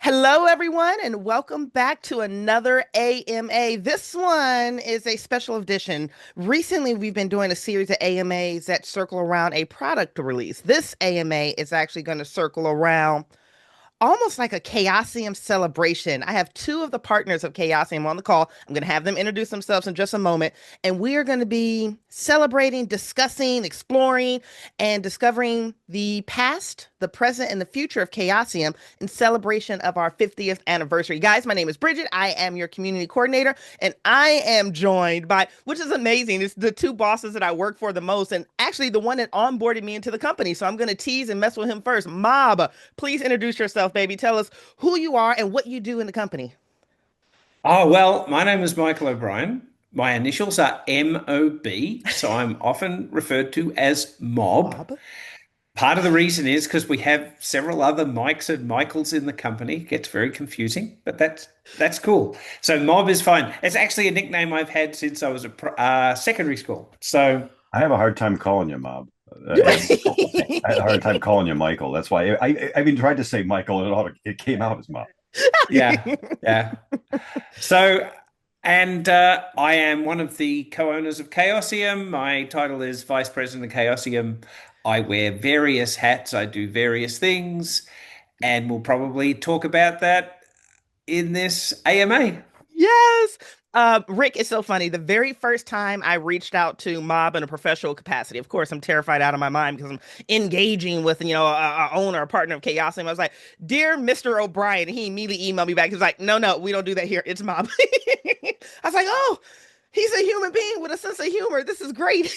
Hello, everyone, and welcome back to another AMA. This one is a special edition. Recently, we've been doing a series of AMAs that circle around a product release. This AMA is actually going to circle around almost like a Chaosium celebration. I have two of the partners of Chaosium on the call. I'm going to have them introduce themselves in just a moment. And we are going to be celebrating, discussing, exploring, and discovering the past, the present, and the future of Chaosium in celebration of our 50th anniversary. Guys, my name is Bridget. I am your community coordinator, and I am joined by, which is amazing, it's the two bosses that I work for the most, and actually the one that onboarded me into the company. So I'm going to tease and mess with him first. Mob, please introduce yourself, baby. Tell us who you are and what you do in the company. Oh, well, my name is Michael O'Brien. My initials are MOB, so I'm often referred to as Mob. Mob. Part of the reason is because we have several other Mikes and Michaels in the company. It gets very confusing, but that's cool. So Mob is fine. It's actually a nickname I've had since I was secondary school. So I have a hard time calling you Mob. Michael. I had a hard time calling you Michael. That's why I even tried to say Michael, and it came out as Mob. yeah, yeah. So, I am one of the co-owners of Chaosium. My title is Vice President of Chaosium. I wear various hats. I do various things, and we'll probably talk about that in this AMA. Yes. Rick, it's so funny. The very first time I reached out to Mob in a professional capacity, of course, I'm terrified out of my mind because I'm engaging with, a owner, a partner of Chaos. And I was like, "Dear Mr. O'Brien," he immediately emailed me back. He was like, "No, no, we don't do that here. It's Mob." I was like, "Oh, he's a human being with a sense of humor. This is great."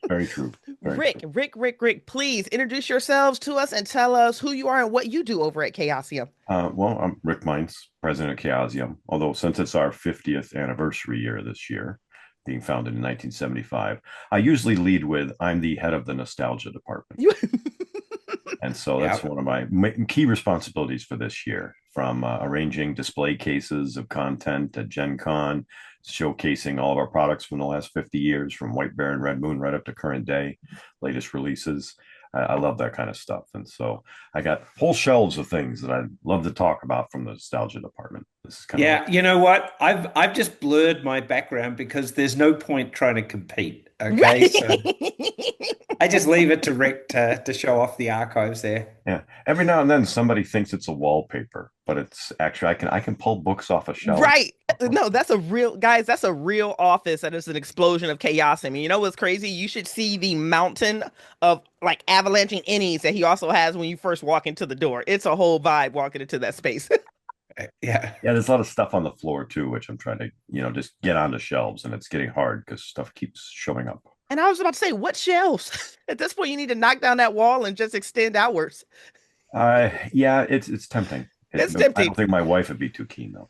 Very true. Very Rick, true. Rick, please introduce yourselves to us and tell us who you are and what you do over at Chaosium. Well, I'm Rick Meints, president of Chaosium. Although since it's our 50th anniversary year this year, being founded in 1975, I usually lead with I'm the head of the nostalgia department. You And so that's Yeah. one of my key responsibilities for this year, from arranging display cases of content at Gen Con, showcasing all of our products from the last 50 years, from White Bear and Red Moon right up to current day, latest releases. I love that kind of stuff. And so I got whole shelves of things that I'd love to talk about from the nostalgia department. This is kind of Yeah, you know what? I've just blurred my background because there's no point trying to compete. Okay, so right. I just leave it to Rick to show off the archives there. yeah. Every now and then somebody thinks it's a wallpaper, but it's actually I can pull books off a shelf. Right. No, that's a real, guys, that's a real office that is an explosion of chaos. I mean, you know what's crazy? You should see the mountain of like avalanching innies that he also has when you first walk into the door. It's a whole vibe walking into that space. Yeah. Yeah, there's a lot of stuff on the floor too, which I'm trying to, just get onto shelves, and it's getting hard because stuff keeps showing up. And I was about to say, what shelves? At this point, you need to knock down that wall and just extend outwards. Yeah, it's tempting. It's I tempting. don't think my wife would be too keen though.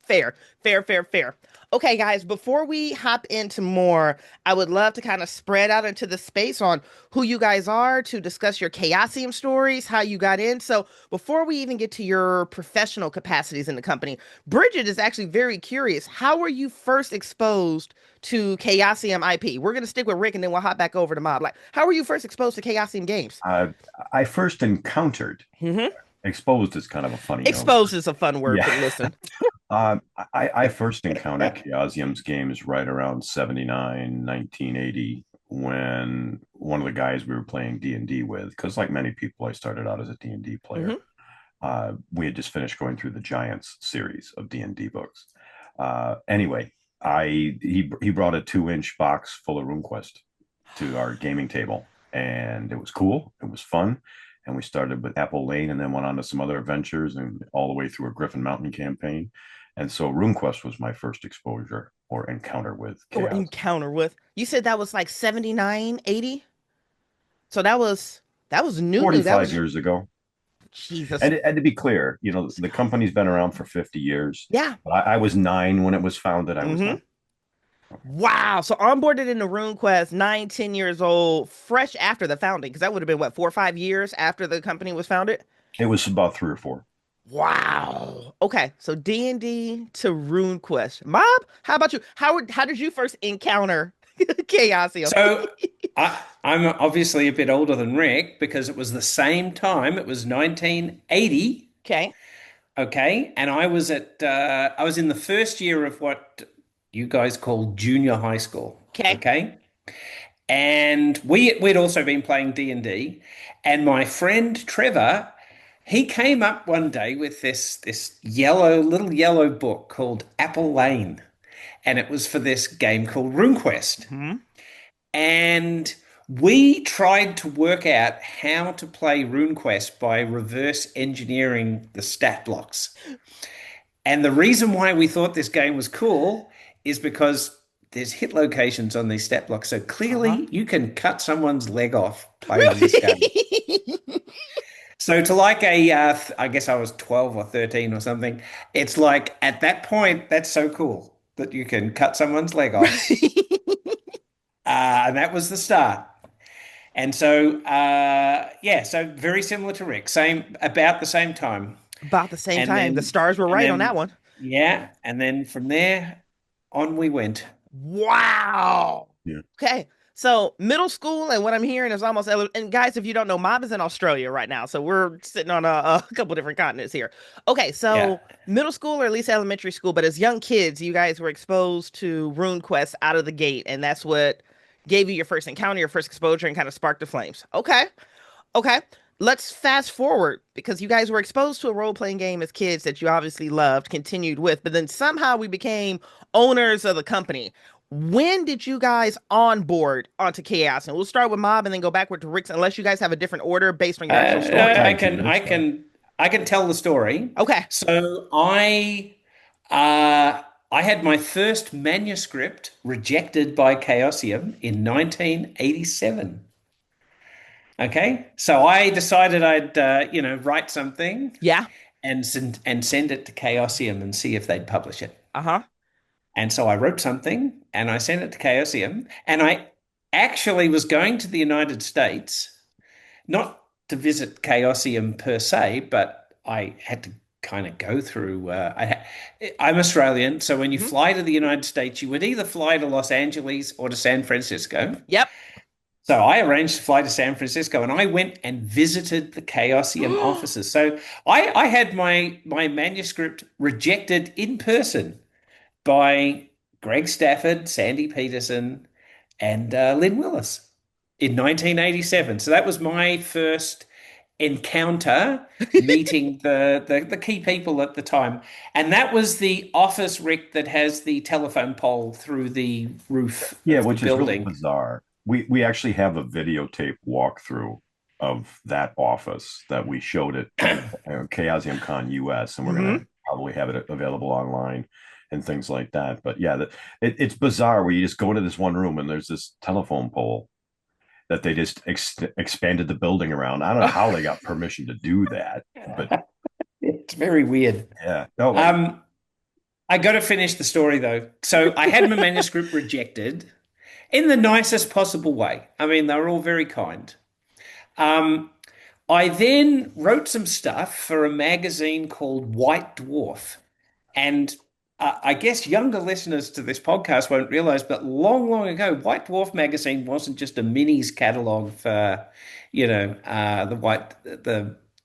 Fair, fair. Okay, guys, before we hop into more, I would love to kind of spread out into the space on who you guys are to discuss your Chaosium stories, how you got in. So, before we even get to your professional capacities in the company, Bridget is actually very curious. How were you first exposed to Chaosium IP? We're going to stick with Rick and then we'll hop back over to Mob. Like, how were you first exposed to Chaosium games? Uh, I first encountered Mm-hmm. exposed is kind of a funny note. Exposed is a fun word, Yeah. but listen. I first encountered Chaosium's games right around 79, 1980, when one of the guys we were playing D&D with, because like many people, I started out as a D&D player. Mm-hmm. We had just finished going through the Giants series of D&D books. Anyway, he brought a 2-inch box full of RuneQuest to our gaming table, and it was cool. It was fun. And we started with Apple Lane and then went on to some other adventures and all the way through a Griffin Mountain campaign. And so RuneQuest was my first exposure or encounter with Or chaos. encounter with. You said that was like 79, 80. So that was new. That 45 was years ago. Jesus. And to be clear, the company's been around for 50 years. Yeah. But I was 9 when it was founded. I was Mm-hmm. 9. Wow. So onboarded in the RuneQuest, 9, 10 years old, fresh after the founding, because that would have been what, 4 or 5 years after the company was founded? It was about 3 or 4. Wow. Okay. So D&D to RuneQuest. Mob, how about you? How did you first encounter Chaosium? So I'm obviously a bit older than Rick because it was the same time. It was 1980. Okay. Okay, and I was in the first year of what you guys call junior high school. Okay. Okay, and we'd also been playing D&D, and my friend Trevor, he came up one day with this little yellow book called Apple Lane, and it was for this game called RuneQuest. Hmm. And we tried to work out how to play RuneQuest by reverse engineering the stat blocks. And the reason why we thought this game was cool is because there's hit locations on these stat blocks. So Uh-huh. clearly you can cut someone's leg off playing this game. Really? So to I guess I was 12 or 13 or something. It's like at that point, that's so cool that you can cut someone's leg off. And that was the start. And so, yeah, so very similar to Rick, about the same time. About the same And time. The then, stars were and right on that then, one. yeah, and then from there on we went. Wow. Yeah. Okay. So middle school, and what I'm hearing is and guys, if you don't know, Mob is in Australia right now, so we're sitting on a couple different continents here. Okay, Yeah. so middle school or at least elementary school, but as young kids, you guys were exposed to RuneQuest out of the gate, and that's what gave you your first encounter, your first exposure, and kind of sparked the flames. Okay, okay. Let's fast forward because you guys were exposed to a role-playing game as kids that you obviously loved, continued with, but then somehow we became owners of the company. When did you guys onboard onto Chaos? And we'll start with Mob and then go backward to Rick's, unless you guys have a different order based on your actual No, story. Tag team, I it's fine. can, I can tell the story. Okay. So I had my first manuscript rejected by Chaosium in 1987. Okay, so I decided I'd, write something Yeah. and send it to Chaosium and see if they'd publish it. Uh-huh. And so I wrote something and I sent it to Chaosium, and I actually was going to the United States, not to visit Chaosium per se, but I had to kind of go through. I'm Australian, so when you Hmm. fly to the United States, you would either fly to Los Angeles or to San Francisco. Yep. So I arranged to fly to San Francisco, and I went and visited the Chaosium offices. So I had my manuscript rejected in person by Greg Stafford, Sandy Peterson, and Lynn Willis in 1987. So that was my first encounter meeting the key people at the time. And that was the office, Rick, that has the telephone pole through the roof Yeah, of the which is really building. bizarre. We actually have a videotape walkthrough of that office that we showed at Chaosium Con US, and we're Hmm. gonna probably have it available online and things like that. But yeah, it's bizarre where you just go into this one room and there's this telephone pole that they just expanded the building around. I don't know how they got permission to do that, but It's very weird. yeah. Oh, Um, I got to finish the story though. So I had my manuscript rejected in the nicest possible way. I mean, they were all very kind. Um, I then wrote some stuff for a magazine called White Dwarf. And I guess younger listeners to this podcast won't realize, but long, long ago, White Dwarf magazine wasn't just a minis catalog for,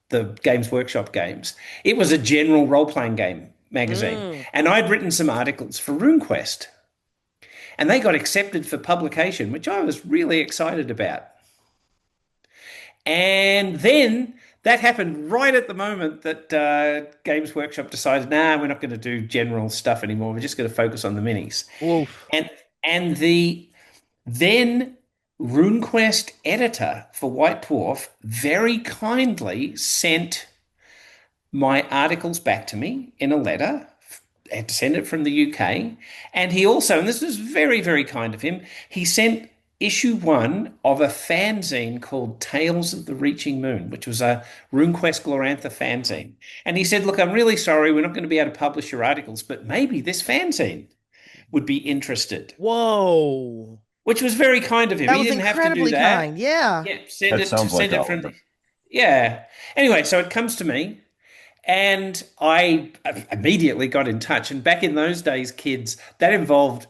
the Games Workshop games. It was a general role-playing game magazine. Mm. And I'd written some articles for RuneQuest. And they got accepted for publication, which I was really excited about. And then that happened right at the moment that Games Workshop decided, nah, we're not going to do general stuff anymore. We're just going to focus on the minis. Oof. And the then RuneQuest editor for White Dwarf very kindly sent my articles back to me in a letter. I had to send it from the UK. And he also, and this was very, very kind of him, he sent issue one of a fanzine called Tales of the Reaching Moon, which was a RuneQuest Glorantha fanzine. And he said, look, I'm really sorry, we're not going to be able to publish your articles, but maybe this fanzine would be interested, Whoa. which was very kind of him. That He was didn't have to do incredibly kind. that. Yeah. Yeah, that sounds like send it Oliver. from, yeah. Anyway, so it comes to me. And I immediately got in touch. And back in those days, kids, that involved,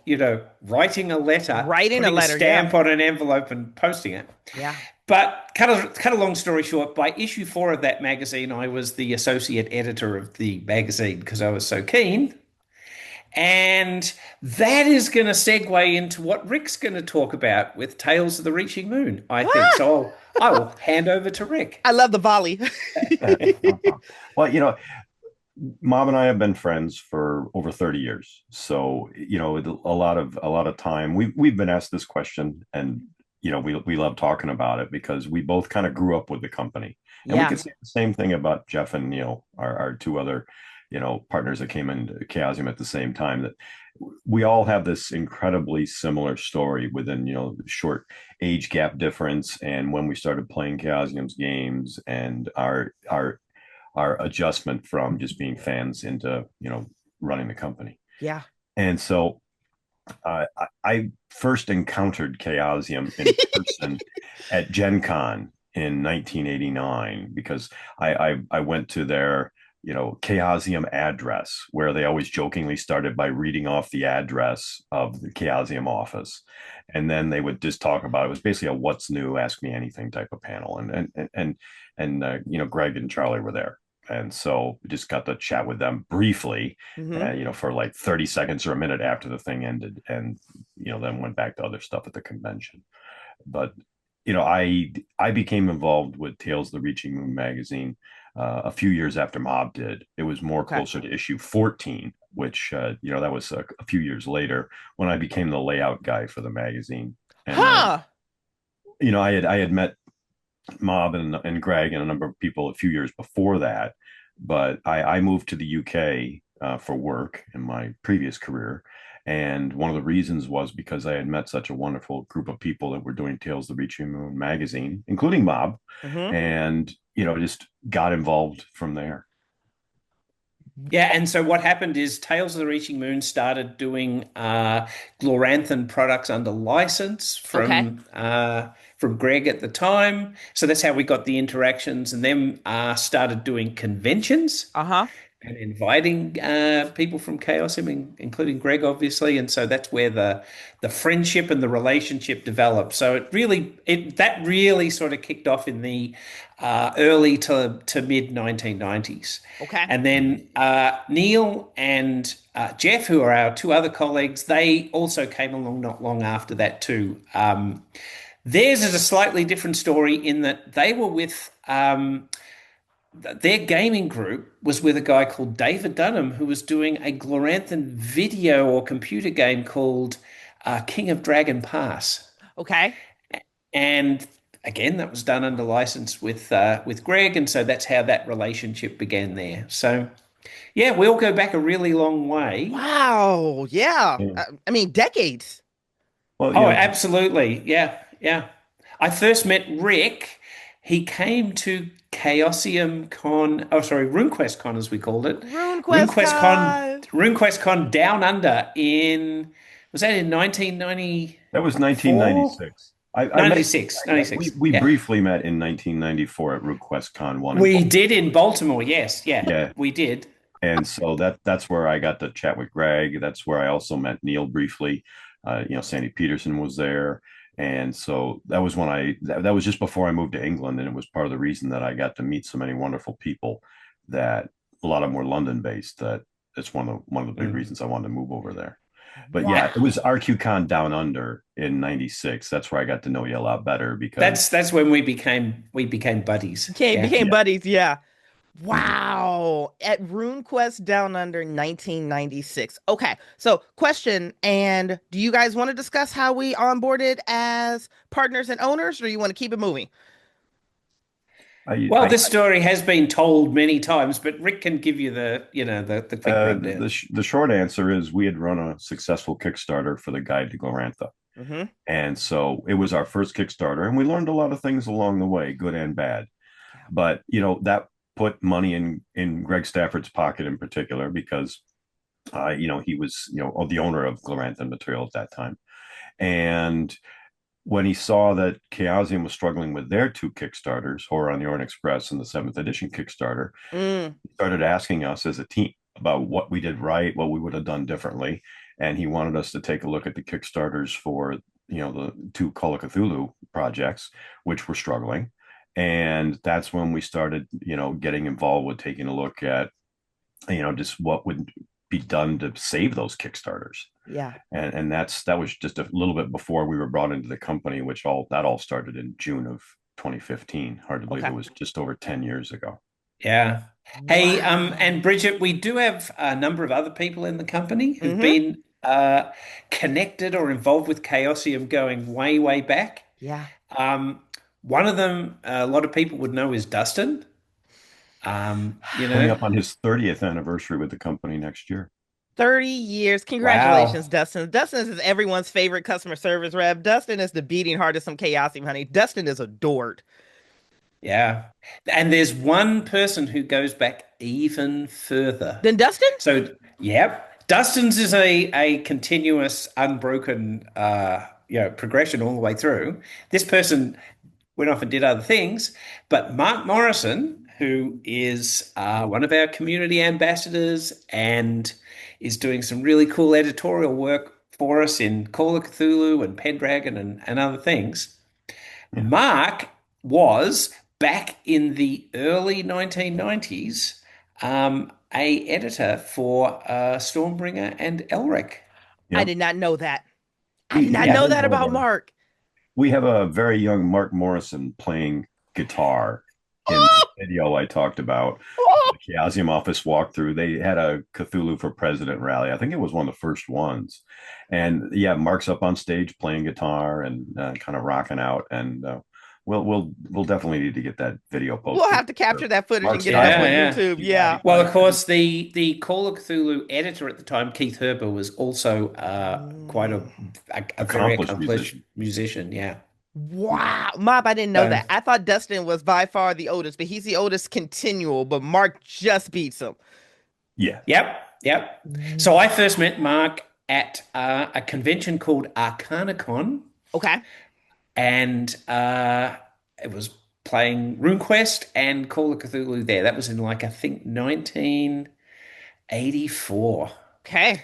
writing a letter, Writing a putting a letter, yeah. stamp on an envelope and posting it. Yeah. But cut a long story short, by issue 4 of that magazine, I was the associate editor of the magazine because I was so keen. And that is going to segue into what Rick's going to talk about with Tales of the Reaching Moon, I think. Ah, So I will hand over to Rick. I love the volley. No problem. Well, Mom and I have been friends for over 30 years. So, a lot of time we've been asked this question, and we love talking about it because we both kind of grew up with the company. And we Yeah. could say the same thing about Jeff and Neil, our two other, partners that came into Chaosium at the same time, that we all have this incredibly similar story within, short age gap difference, and when we started playing Chaosium's games, and our adjustment from just being fans into running the company. Yeah. And so I first encountered Chaosium in person at Gen Con in 1989 because I went to their Chaosium address, where they always jokingly started by reading off the address of the Chaosium office, and then they would just talk about it. It was basically a "What's new? Ask me anything" type of panel, and Greg and Charlie were there. And so we just got to chat with them briefly, Hmm. for like 30 seconds or a minute after the thing ended, and then went back to other stuff at the convention. But I became involved with Tales of the Reaching Moon magazine a few years after Mob did. It was more Okay. closer to issue 14, which that was a few years later when I became the layout guy for the magazine. And then Huh. I had met Mob and Greg and a number of people a few years before that, but I moved to the UK for work in my previous career. And one of the reasons was because I had met such a wonderful group of people that were doing Tales of the Reaching Moon magazine, including Mob, Hmm. and just got involved from there. Yeah, and so what happened is Tales of the Reaching Moon started doing Gloranthan products under license Okay. from Greg at the time. So that's how we got the interactions, and then started doing conventions Uh-huh. and inviting people from Chaosium, including Greg, obviously. And so that's where the friendship and the relationship developed. So that really sort of kicked off in the early to mid 1990s. Okay. And then Neil and Jeff, who are our two other colleagues, they also came along not long after that too. Theirs is a slightly different story in that they were with their gaming group was with a guy called David Dunham, who was doing a Gloranthan video or computer game called King of Dragon Pass. Okay. And again, that was done under license with Greg, and so that's how that relationship began there. So yeah, we all go back a really long way. Wow. Yeah. Yeah. I mean, decades. Well, Oh, absolutely. Yeah, yeah. I first met Rick. He came to Chaosium Con, oh sorry, RuneQuest Con as we called it. RuneQuest Con. RuneQuest Con Down Under in was that in 1994? that was 1996. I met 96, we Yeah. briefly met in 1994 at RuneQuest Con 1 in We Baltimore. did in Baltimore. Yes, yeah, Yeah. we did. And so that's where I got to chat with Greg. That's where I also met Neil briefly. Sandy Peterson was there. And so that was when that was just before I moved to England. And it was part of the reason that I got to meet so many wonderful people, that a lot of them were London based. That's one of the big Mm. reasons I wanted to move over there. But yeah, Wow. it was RQCon Down Under in 96. That's where I got to know you a lot better because That's when we became buddies. Okay, Yeah. became yeah. buddies. Yeah. Mhm. Wow. At RuneQuest Down Under 1996. Okay. So, question, and do you guys want to discuss how we onboarded as partners and owners, or you want to keep it moving? Well, I this story has been told many times, but Rick can give you the quick rundown. the short answer is we had run a successful Kickstarter for the Guide to Glorantha. Mm-hmm. And so it was our first Kickstarter, and we learned a lot of things along the way, good and bad. Yeah. But that put money in Greg Stafford's pocket in particular because he was the owner of Glorantha Material at that time, and when he saw that Chaosium was struggling with their two Kickstarters, Horror on the Orient Express and the seventh edition Kickstarter, Mm, he started asking us as a team about what we did right, what we would have done differently, and he wanted us to take a look at the Kickstarters for the two Call of Cthulhu projects, which were struggling. And that's when we started, getting involved with taking a look at, just what would be done to save those Kickstarters. yeah. And that was just a little bit before we were brought into the company, which all started in June of 2015. Hard to believe Okay. it was just over 10 years ago. Yeah. Hey, Wow. and Bridget, we do have a number of other people in the company who've Mm-hmm. been connected or involved with Chaosium going way, way back. Yeah. Um, one of them, a lot of people would know is Dustin. You Coming know, up on his 30th anniversary with the company next year. 30 years. wow. Congratulations, Dustin. Dustin is everyone's favorite customer service rep. Dustin is the beating heart of some Chaosium, honey. Dustin is adored. Yeah. And there's one person who goes back even further. Then Dustin? So, yep. Dustin's is a continuous, unbroken progression all the way through. This person went off and did other things, but Mark Morrison, who is one of our community ambassadors and is doing some really cool editorial work for us in Call of Cthulhu and Pendragon and other things. Yeah. Mark was back in the early 1990s a editor for Stormbringer and Elric. I Yep. did not know that. I did He, not he know Yep. has that one of about our Mark. We have a very young Mark Morrison playing guitar in the Oh, video I talked about. oh. The Chaosium office walkthrough. They had a Cthulhu for President rally. I think it was one of the first ones. And yeah, Mark's up on stage playing guitar and kind of rocking out. And we'll definitely need to get that video We'll posted. have to capture that footage and Mark's get it up style Yeah, on is yeah. YouTube. yeah, Yeah. Well, of course, the Call of Cthulhu editor at the time, Keith Herber, was also quite Mm. a very accomplished accomplished musician. musician. Yeah. Wow. Mop, I didn't know So, that. I thought Dustin was by far the oldest, but he's the oldest continual, but Mark just beats him. Yeah. yep, yep. So I first met Mark at a convention called ArcanaCon, Okay. and it was playing RuneQuest and Call of Cthulhu there. That was in like I think 1984. Okay.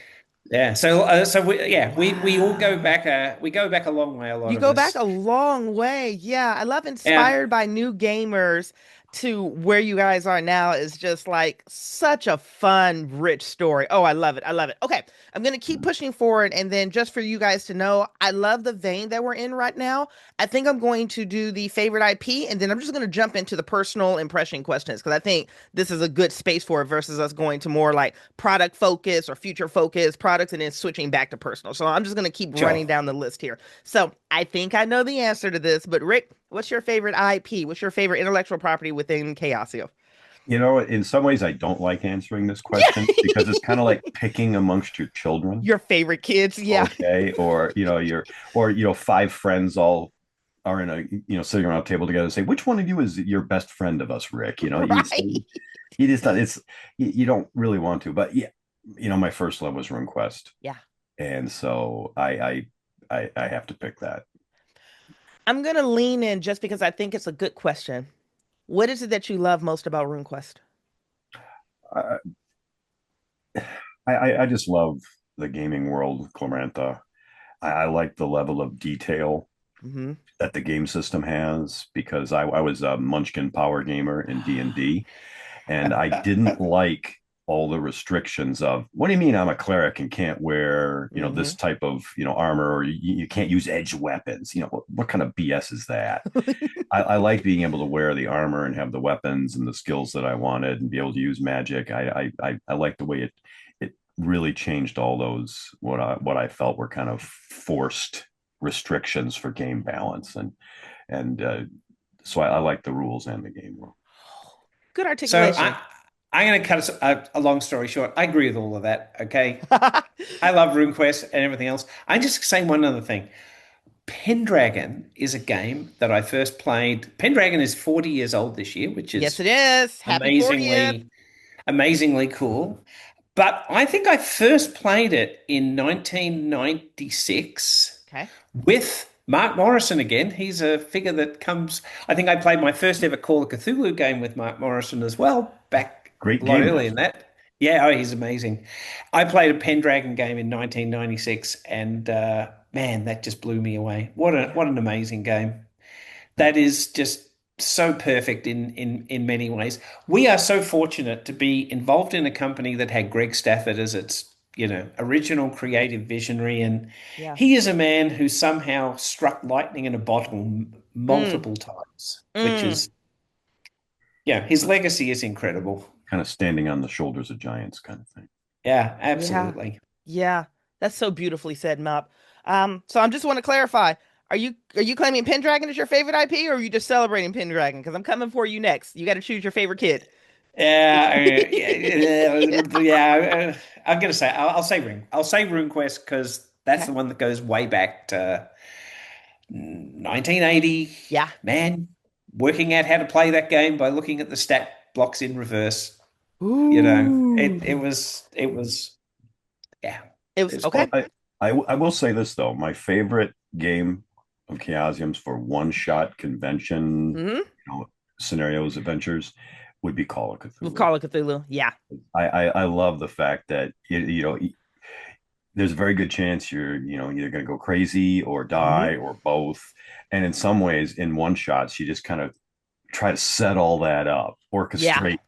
Yeah. So we all go Wow. back we go back a long way, a lot You of go back us. a long way. Yeah, I love Yeah. inspired by new gamers to where you guys are now is just like such a fun, rich story. Oh, I love it. I love it. Okay, I'm gonna keep pushing forward, and then just for you guys to know, I love the vein that we're in right now. I think I'm going to do the favorite IP, and then I'm just gonna jump into the personal impression questions because I think this is a good space for it versus us going to more like product focus or future focus products and then switching back to personal. So I'm just gonna keep running Sure. down the list here. So I think I know the answer to this, but Rick, what's your favorite IP? What's your favorite intellectual property within Chaosio? In some ways, I don't like answering this question because it's kind of Yeah. like picking amongst your children. Your favorite kids. Yeah. Okay, or five friends all are in a sitting around a table together and say, which one of you is your best friend of us, Rick? Right. You just not it's you don't really want to, but yeah, my first love was RuneQuest, Yeah. and so I have to pick that. I'm gonna lean in just because I think it's a good question. What is it that you love most about RuneQuest? I I just love the gaming world, Clemerantha. I like the level of detail Mm-hmm. that the game system has because I was a Munchkin power gamer in D&D, and I didn't like all the restrictions of what do you mean I'm a cleric and can't wear Mm-hmm. this type of armor, or you can't use edged weapons. What kind of BS is that? I like being able to wear the armor and have the weapons and the skills that I wanted and be able to use magic. I like the way it really changed all those what I felt were kind of forced restrictions for game balance, and so I like the rules and the game world. Good So articulation. I'm going to cut a long story short. I agree with all of that. Okay. I love RuneQuest and everything else. I'm just saying one other thing. Pendragon is a game that I first played. Pendragon is 40 years old this year, which Yes, is it is. Happy 40th. amazingly cool. But I think I first played it in 1996 Okay. with Mark Morrison again. He's a figure that comes. I think I played my first ever Call of Cthulhu game with Mark Morrison as well, back Great a lot game earlier than master. that. Yeah, oh, he's amazing. I played a Pendragon game in 1996, and man, that just blew me away. Yeah. What an amazing game! That is just so perfect in many ways. We are so fortunate to be involved in a company that had Greg Stafford as its, original creative visionary, and Yeah. he is a man who somehow struck lightning in a bottle Mm, multiple times, which mm. is, yeah, his legacy is incredible. Kind of standing on the shoulders of giants kind of thing. Yeah, Yeah. absolutely. Yeah. That's so beautifully said, Mop. So I just want to clarify. Are you claiming Pendragon is your favorite IP, or are you just celebrating Pendragon? Because I'm coming for you next. You got to choose your favorite kid. Yeah, yeah. I'm gonna say I'll say Ring. I'll say RuneQuest because that's Okay. the one that goes way back to 1980. Yeah. Man, working out how to play that game by looking at the stat blocks in reverse. It Ooh. was yeah, It was it's okay. Well, quite I will say this though, my favorite game of Chaosiums for one shot convention, Hmm. scenarios, adventures would be Call of With Cthulhu. Call of Cthulhu. Yeah. I love the fact that there's a very good chance you're either going to go crazy or Hmm. die or both, and in some ways in one shots you just kind of try to set all that up, Yeah. orchestrate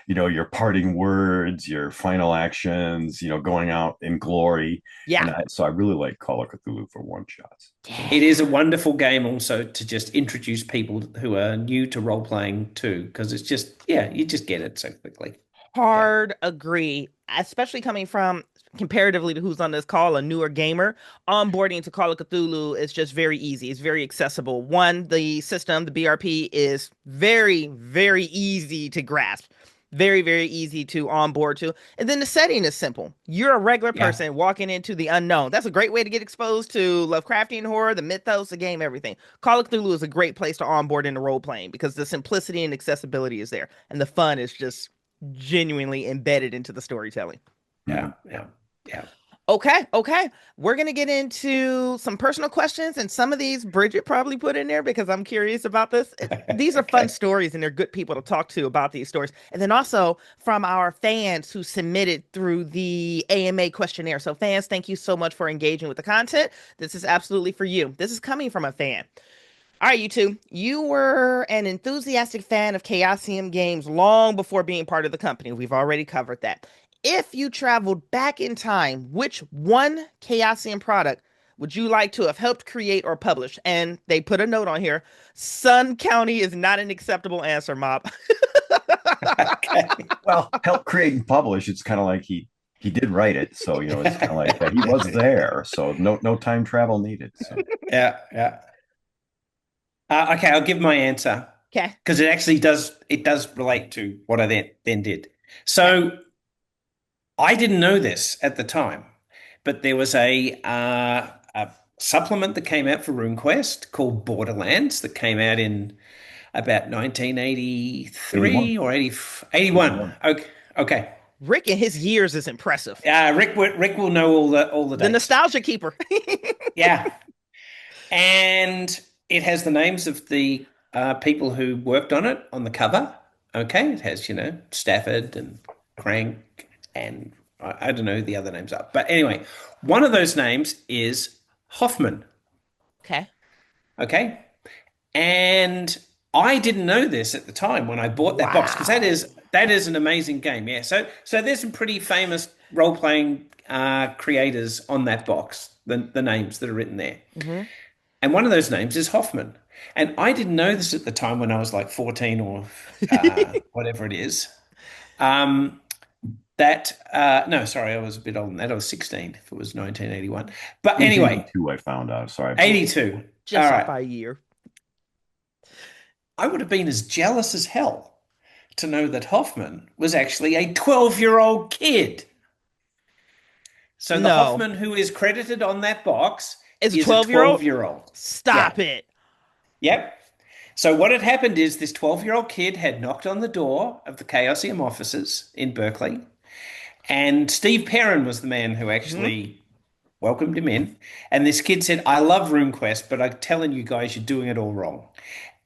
your parting words, your final actions, going out in glory. Yeah. So I really like Call of Cthulhu for one shots. it Yeah. is a wonderful game also to just introduce people who are new to role playing too, because it's just you just get it so quickly. Yeah. Hard agree, especially coming from comparatively to who's on this call, a newer gamer. Onboarding to Call of Cthulhu is just very easy. It's very accessible. One, the system, the BRP is very, very easy to grasp. Very, very easy to onboard to. And then the setting is simple. You're a regular Yeah. person walking into the unknown. That's a great way to get exposed to Lovecraftian horror, the mythos, the game, everything. Call of Cthulhu is a great place to onboard into role playing because the simplicity and accessibility is there. And the fun is just genuinely embedded into the storytelling. Yeah. Mhm. Yeah. Yeah. Okay, okay. We're gonna get into some personal questions, and some of these Bridget probably put in there because I'm curious about this. These are fun Okay. stories, and they're good people to talk to about these stories. And then also from our fans who submitted through the AMA questionnaire. So, fans, thank you so much for engaging with the content. This is absolutely for you. This is coming from a fan. All right, you two. You were an enthusiastic fan of Chaosium games long before being part of the company. We've already covered that. If you traveled back in time, which one Chaosium product would you like to have helped create or publish? And they put a note on here. Sun County is not an acceptable answer, Mop. Okay. Well, help create and publish. It's kind of like he did write it, so it's kind of like he was there, so no time travel needed. So Yeah. Yeah. Okay, I'll give my answer Okay. because it does relate to what I then did. Okay. So I didn't know this at the time, but there was a supplement that came out for RuneQuest called Borderlands that came out in about 81, 1983 or 80, 81. 81. Okay, okay. Rick and his years is impressive. Rick will know all the The dates. nostalgia keeper. Yeah, and it has the names of the people who worked on it on the cover. Okay, it has Stafford and Crank and I don't know who the other names are, but anyway, one of those names is Hoffman. Okay. Okay, and I didn't know this at the time when I bought that box because that Wow. is that is an amazing game. Yeah, so there's some pretty famous role playing creators on that box. The names that are written there. Hmm. And one of those names is Hoffman. And I didn't know this at the time when I was like 14 or whatever it is. Um, no, sorry, I was a bit older than that. I was 16 if it was 1981. But It was anyway, 82. I found out. Sorry, I blew it. 82. All Just off right. by a year. I would have been as jealous as hell to know that Hoffman was actually a 12-year-old kid. So the No. Hoffman who is credited on that box Is a is a 12-year-old? 12-year-old. Yeah. Stop it. Yep. So what had happened is this 12-year-old kid had knocked on the door of the Chaosium offices in Berkeley, and Steve Perrin was the man who Hmm. actually welcomed him in, and this kid said, "I love RuneQuest, but I'm telling you guys, you're doing it all wrong."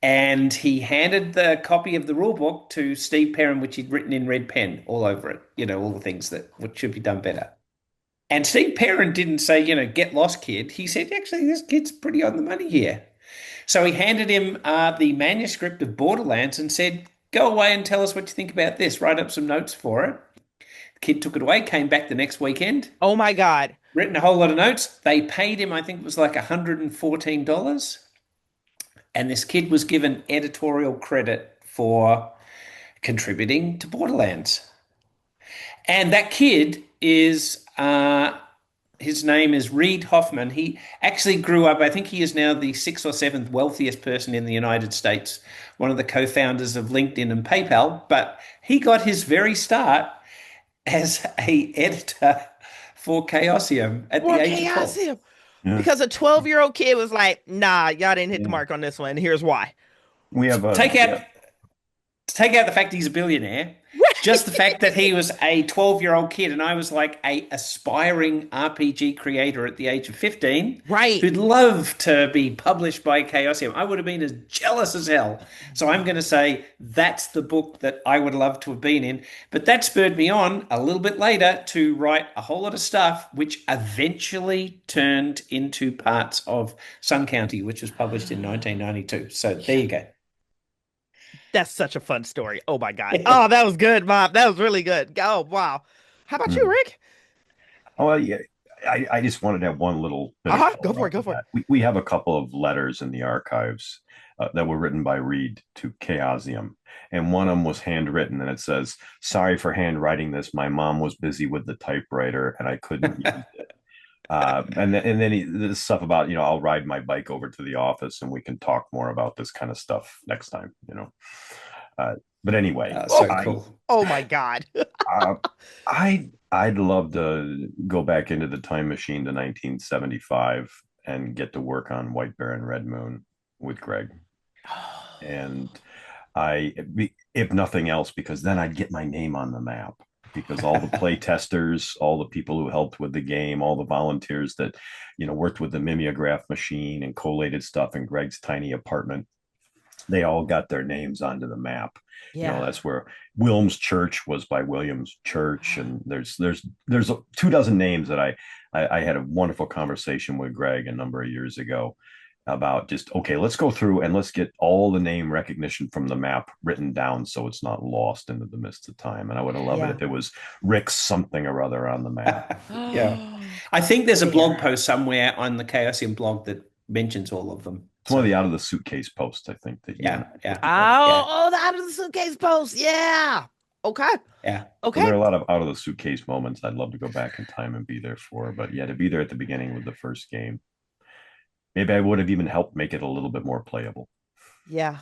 And he handed the copy of the rule book to Steve Perrin, which he'd written in red pen all over it, all the things that what should be done better. And Steve Perrin didn't say, get lost, kid. He said, actually, this kid's pretty on the money here. So he handed him the manuscript of Borderlands and said, go away and tell us what you think about this. Write up some notes for it. The kid took it away, came back the next weekend, Oh my God. written a whole lot of notes. They paid him, I think it was like $114. And this kid was given editorial credit for contributing to Borderlands. And that kid is his name is Reid Hoffman. He actually grew up, I think he is now the sixth or seventh wealthiest person in the United States, one of the co-founders of LinkedIn and PayPal. But he got his very start as a editor for Chaosium at the For age of 12. Chaosium. Yeah. Because a 12-year-old kid was like, nah, y'all didn't hit the Yeah. mark on this one. Here's why. We have a Take yeah. out take out the fact he's a billionaire, just the Right. fact that he was a 12-year-old kid and I was like a aspiring RPG creator at the age of 15 Right. who'd love to be published by Chaosium. I would have been as jealous as hell. So I'm going to say that's the book that I would love to have been in. But that spurred me on a little bit later to write a whole lot of stuff, which eventually turned into parts of Sun County, which was published in 1992. So there you go. That's such a fun story. Oh my God. Oh, that was good, Mom. That was really good. Oh, wow. How about you, Mm. Rick? Oh, well, yeah. I just wanted to have one little bit of Uh-huh. Go color for on it. Go for it. that. We have a couple of letters in the archives that were written by Reid to Chaosium. And one of them was handwritten, and it says, sorry for handwriting this. My mom was busy with the typewriter, and I couldn't use it. And then this stuff about, I'll ride my bike over to the office, and we can talk more about this kind of stuff next time. Uh, but anyway, Oh, So I cool. oh my God. uh, I'd love to go back into the time machine to 1975 and get to work on White Bear and Red Moon with Greg. And if nothing else, because then I'd get my name on the map. Because all the play testers, all the people who helped with the game, all the volunteers that, worked with the mimeograph machine and collated stuff in Greg's tiny apartment, they all got their names onto the map. Yeah. That's where Wilms Church was by Williams Church, and there's 2 dozen names that I had a wonderful conversation with Greg a number of years ago about just okay, let's go through and let's get all the name recognition from the map written down so it's not lost into the mist of time. And I would have loved it Yeah. if it was Rick something or other on the map. Yeah. I think there's a blog Bear. post somewhere on the Chaosium blog that mentions all of them. It's one of So, the out of the suitcase posts, I think, that you and yeah, I put yeah, together. Oh, yeah, oh, the out of the suitcase post. Yeah. Okay. yeah. So there Okay. are a lot of out of the suitcase moments I'd love to go back in time and be there for. But yeah, to be there at the beginning with the first game, maybe I would have even helped make it a little bit more playable. Yeah.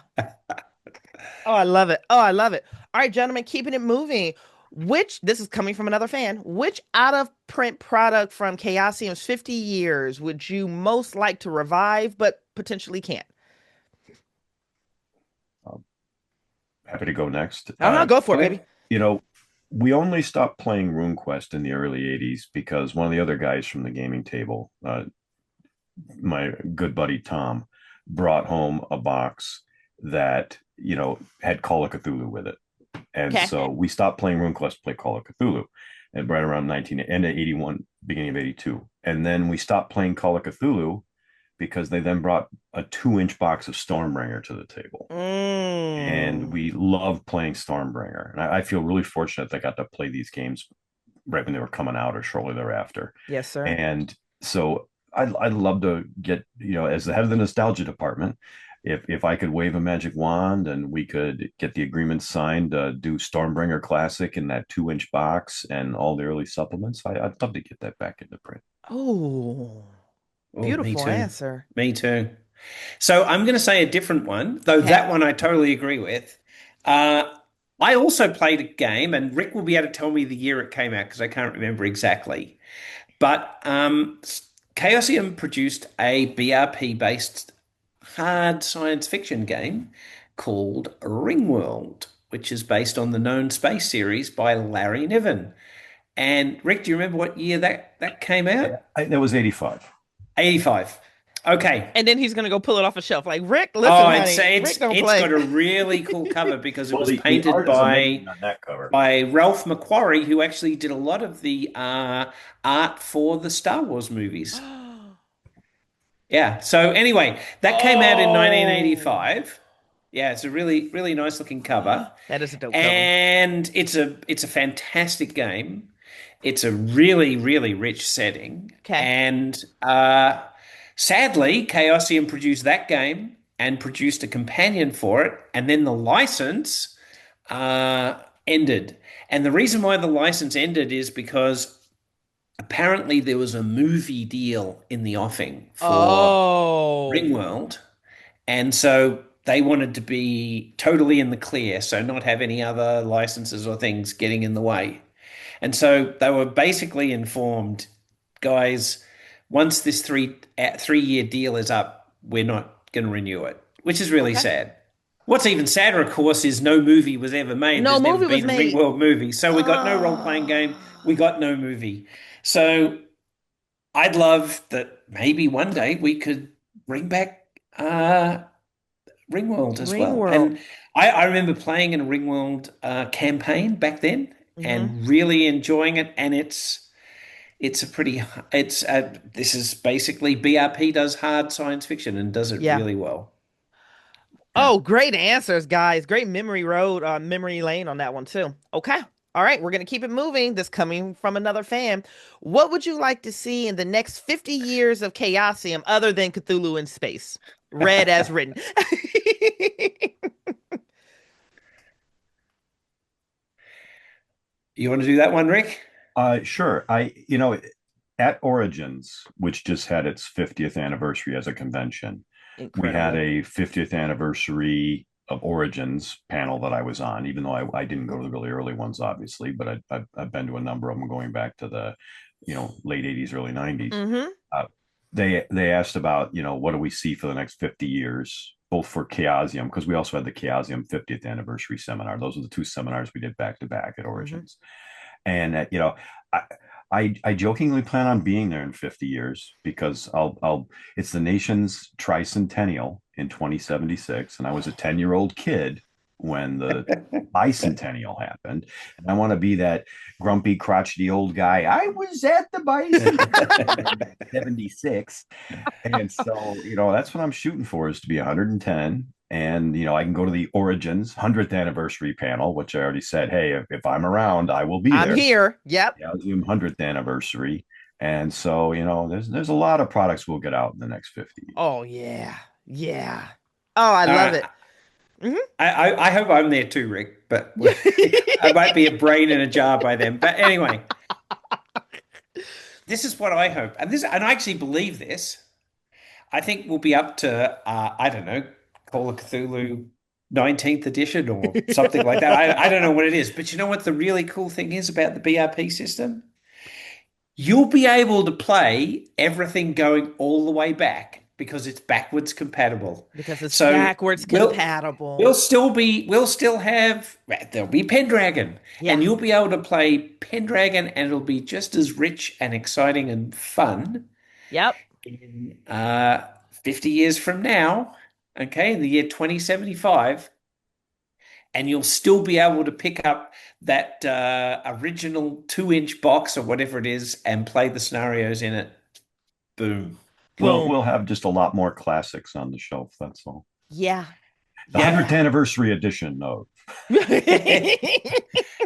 Oh, I love it. Oh, I love it. All right, gentlemen, keeping it moving. This is coming from another fan, which out of print product from Chaosium's 50 years would you most like to revive, but potentially can't? Um, Happy to go next. Uh-huh, go for it, baby. Okay. You know, we only stopped playing RuneQuest in the early 80s because one of the other guys from the gaming table, my good buddy Tom, brought home a box that, had Call of Cthulhu with it. And Okay. so we stopped playing RuneQuest to play Call of Cthulhu and right around end of 81, beginning of 82. And then we stopped playing Call of Cthulhu because they then brought a 2-inch box of Stormbringer to the table. And Mm. we loved playing Stormbringer. And I feel really fortunate that I got to play these games right when they were coming out or shortly thereafter. Yes, sir. And so I'd love to get, as the head of the nostalgia department, if I could wave a magic wand and we could get the agreement signed to do Stormbringer Classic in that 2-inch box and all the early supplements, I'd love to get that back into print. Oh, Oh, me beautiful too. answer. Me too. So I'm going to say a different one, though Okay. that one I totally agree with. Uh, I also played a game, and Rick will be able to tell me the year it came out because I can't remember exactly. But Chaosium produced a BRP based hard science fiction game called Ringworld, which is based on the known space series by Larry Niven. And Rick, do you remember what year that came out? That was 85. 85. Okay. And then he's gonna go pull it off a shelf. Like, Rick, listen, Oh, honey, Rick don't it's play. got a really cool cover because it Well, was the painted art is amazing on that cover. by Ralph McQuarrie, who actually did a lot of the art for the Star Wars movies. Yeah. So anyway, that came out in Oh, 1985. Yeah, it's a really, really nice looking cover. that is a dope cover. And it's a fantastic game. It's a really, really rich setting. Okay. And sadly, Chaosium produced that game and produced a companion for it, and then the license uh, ended. And the reason why the license ended is because apparently there was a movie deal in the offing for Oh, Ringworld, and so they wanted to be totally in the clear, so not have any other licenses or things getting in the way. And so they were basically informed, guys, once this 3 year deal is up, we're not going to renew it, which is really okay. sad. What's even sadder, of course, is no movie was ever made. No There's never movie was been a made. Ringworld movie. So we got no role-playing game. We Ah, got no movie. So I'd love that maybe one day we could bring back Ringworld as Ring well. World. And I remember playing in a Ringworld campaign back then Hmm. and really enjoying it. And it's a pretty it's this is basically BRP does hard science fiction and does it Yeah. really well. Yeah. Oh, great answers, guys. Great memory lane on that one too. Okay. All right, we're gonna keep it moving. This coming from another fan. What would you like to see in the next 50 years of Chaosium other than Cthulhu in space? Read as written. You want to do that one, Rick? Sure. At Origins, which just had its 50th anniversary as a convention, we had Incredible. a 50th anniversary of Origins panel that I was on, even though I didn't go to the really early ones, obviously, but I've been to a number of them going back to the, late 80s, early 90s. Mm-hmm. Uh, they asked about, what do we see for the next 50 years, both for Chaosium, because we also had the Chaosium 50th anniversary seminar. Those are the two seminars we did back to back at Mm-hmm. Origins. And I, I jokingly plan on being there in 50 years because it's the nation's tricentennial in 2076, and I was a 10-year-old kid when the bicentennial happened, and I want to be that grumpy, crotchety old guy. I was at the bicentennial in 76, and so, that's what I'm shooting for, is to be 110. And, I can go to the Origins 100th anniversary panel, which I already said, hey, if I'm around, I will be I'm there. here. Yep. Yeah, Zoom 100th anniversary. And so, there's a lot of products we'll get out in the next 50 years. Oh yeah. Yeah. Oh, I All love right. it. Hmm. I hope I'm there too, Rick, but I might be a brain in a jar by then. But anyway, this is what I hope. And I actually believe this. I think we'll be up to I don't know, Call of Cthulhu 19th edition or something like that. I don't know what it is, but you know what the really cool thing is about the BRP system? You'll be able to play everything going all the way back because it's backwards compatible. Because it's So backwards we'll compatible. we'll still have there'll be Pendragon, Yeah. and you'll be able to play Pendragon, and it'll be just as rich and exciting and fun Yep. in 50 years from now, okay, in the year 2075, and you'll still be able to pick up that original 2-inch box or whatever it is and play the scenarios in it. Boom. Boom. We'll have just a lot more classics on the shelf. That's all. Yeah. The Yeah. 100th anniversary edition, no.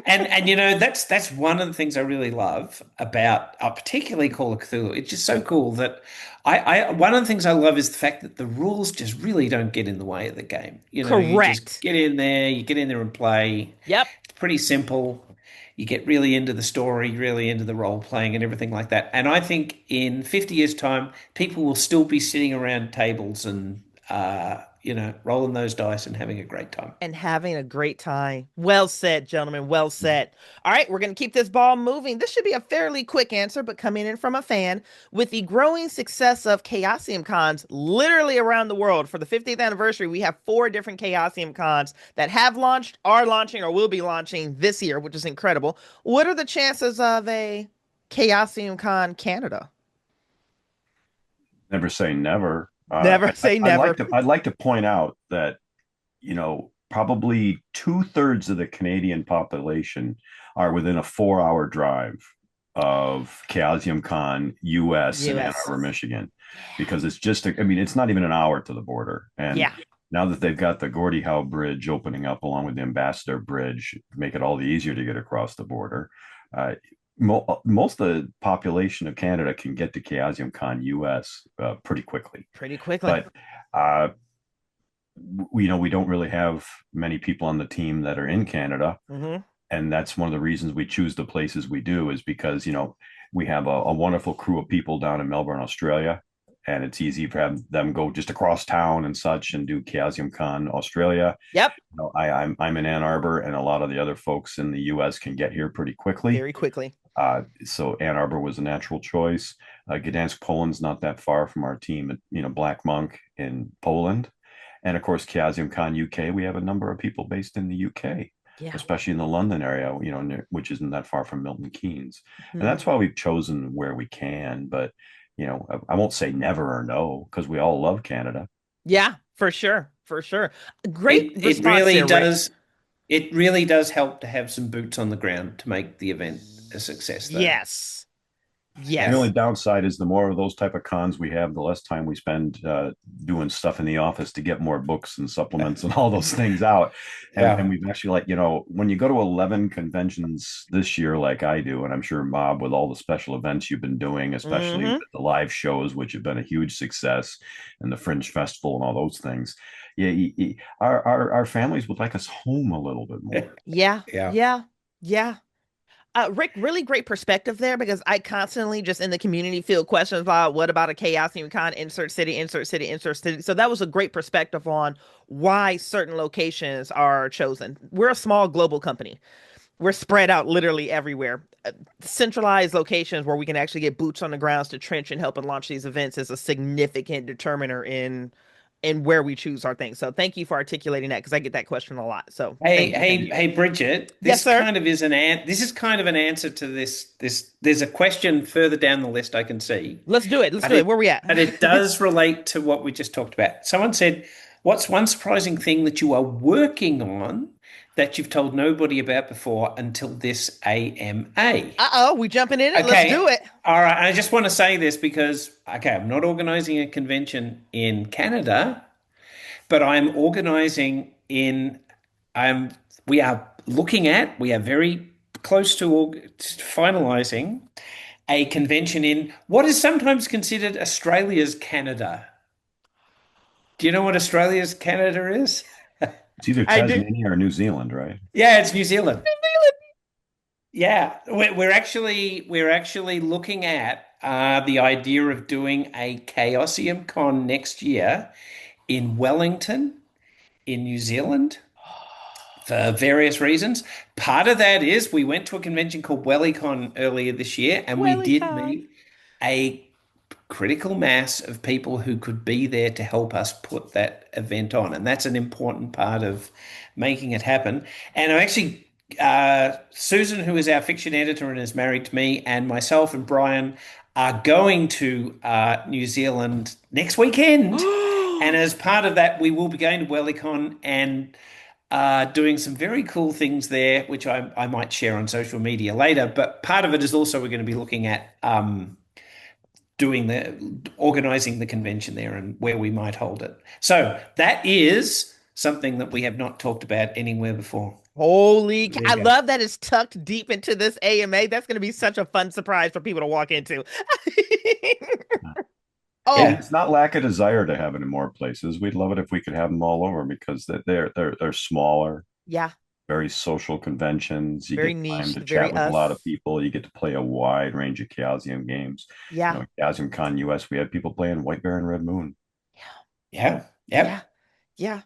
And that's one of the things I really love about particularly Call of Cthulhu. It's just so cool that I one of the things I love is the fact that the rules just really don't get in the way of the game. You just Correct. you get in there and play. Yep. It's pretty simple. You get really into the story, really into the role playing and everything like that. And I think in 50 years' time, people will still be sitting around tables and rolling those dice and having a great time. And having a great time. Well said, gentlemen. Well said. All right, we're going to keep this ball moving. This should be a fairly quick answer, but coming in from a fan. With the growing success of Chaosium cons literally around the world, for the 50th anniversary, we have 4 different Chaosium cons that have launched, are launching, or will be launching this year, which is incredible. What are the chances of a Chaosium Con Canada? Never say never. Never say never. I'd like to point out that probably 2/3 of the Canadian population are within a 4-hour drive of Chaosium Con, US, and Ann US. Arbor, Michigan, because it's just, I mean, it's not even an hour to the border. And Yeah. now that they've got the Gordie Howe Bridge opening up along with the Ambassador Bridge, make it all the easier to get across the border. Uh, Most of the population of Canada can get to Chaosium Con US pretty quickly. Pretty quickly. But uh, we don't really have many people on the team that are in Canada, Mm-hmm. and that's one of the reasons we choose the places we do, is because we have a wonderful crew of people down in Melbourne, Australia, and it's easy for them go just across town and such and do Chaosium Con Australia. Yep. I'm in Ann Arbor, and a lot of the other folks in the US can get here pretty quickly. Very quickly. So Ann Arbor was a natural choice. Gdansk, Poland's not that far from our team at Black Monk in Poland. And of course, Chaosium Con UK, we have a number of people based in the UK, Yeah. especially in the London area, which isn't that far from Milton Keynes. Mm-hmm. And that's why we've chosen where we can. But, I won't say never or no, because we all love Canada. Yeah, for sure. For sure. Great It response really there, Rick. does. It really does help to have some boots on the ground to make the event a success, though. Yes. Yes. The only downside is the more of those type of cons we have, the less time we spend doing stuff in the office to get more books and supplements and all those things out. And we've actually, when you go to 11 conventions this year, like I do, and I'm sure Bob, with all the special events you've been doing, especially Mhm. with the live shows, which have been a huge success, and the Fringe Festival and all those things. Yeah, our families would like us home a little bit more. Yeah. Yeah. Yeah. Yeah. Rick, really great perspective there, because I constantly just in the community field questions about what about a Chaosium Con, insert city, insert city, insert city. So that was a great perspective on why certain locations are chosen. We're a small global company. We're spread out literally everywhere. Centralized locations where we can actually get boots on the grounds to trench and help and launch these events is a significant determiner in where we choose our things. So thank you for articulating that, because I get that question a lot. So Hey, thank you. hey, Bridgett. Yes, sir. This is kind of an answer to this. There's a question further down the list I can see. Let's do it. Let's do it. Where we at? And it does relate to what we just talked about. Someone said, "What's one surprising thing that you are working on that you've told nobody about before until this AMA?" Uh-oh, we jumping in it. Okay. Let's do it. All right. I just want to say this because, okay, I'm not organizing a convention in Canada, but I'm organizing in, we are we are very close to finalizing a convention in what is sometimes considered Australia's Canada. Do you know what Australia's Canada is? It's either I do. Tasmania or New Zealand, right? Yeah, it's New Zealand. Yeah, we're actually looking at the idea of doing a Chaosium Con next year in Wellington, in New Zealand, for various reasons. Part of that is we went to a convention called WellyCon earlier this year, and we did WellyCon. meet a critical mass of people who could be there to help us put that event on. And that's an important part of making it happen. And I'm actually, Susan, who is our fiction editor and is married to me, and myself and Brian are going to New Zealand next weekend. And as part of that, we will be going to WellyCon and doing some very cool things there, which I might share on social media later. But part of it is also we're going to be looking at organizing the convention there and where we might hold it. So that is something that we have not talked about anywhere before. Holy, There you I go. love that it's tucked deep into this AMA. That's going to be such a fun surprise for people to walk into. Oh, And it's not lack of desire to have it in more places. We'd love it if we could have them all over, because they're smaller, yeah, very social conventions. You very get time niche, to very chat with a lot of us. people. You get to play a wide range of Chaosium games. Yeah, Chaosium Con US, we had people playing White Bear and Red Moon. Yeah. yeah. Yep. Yeah.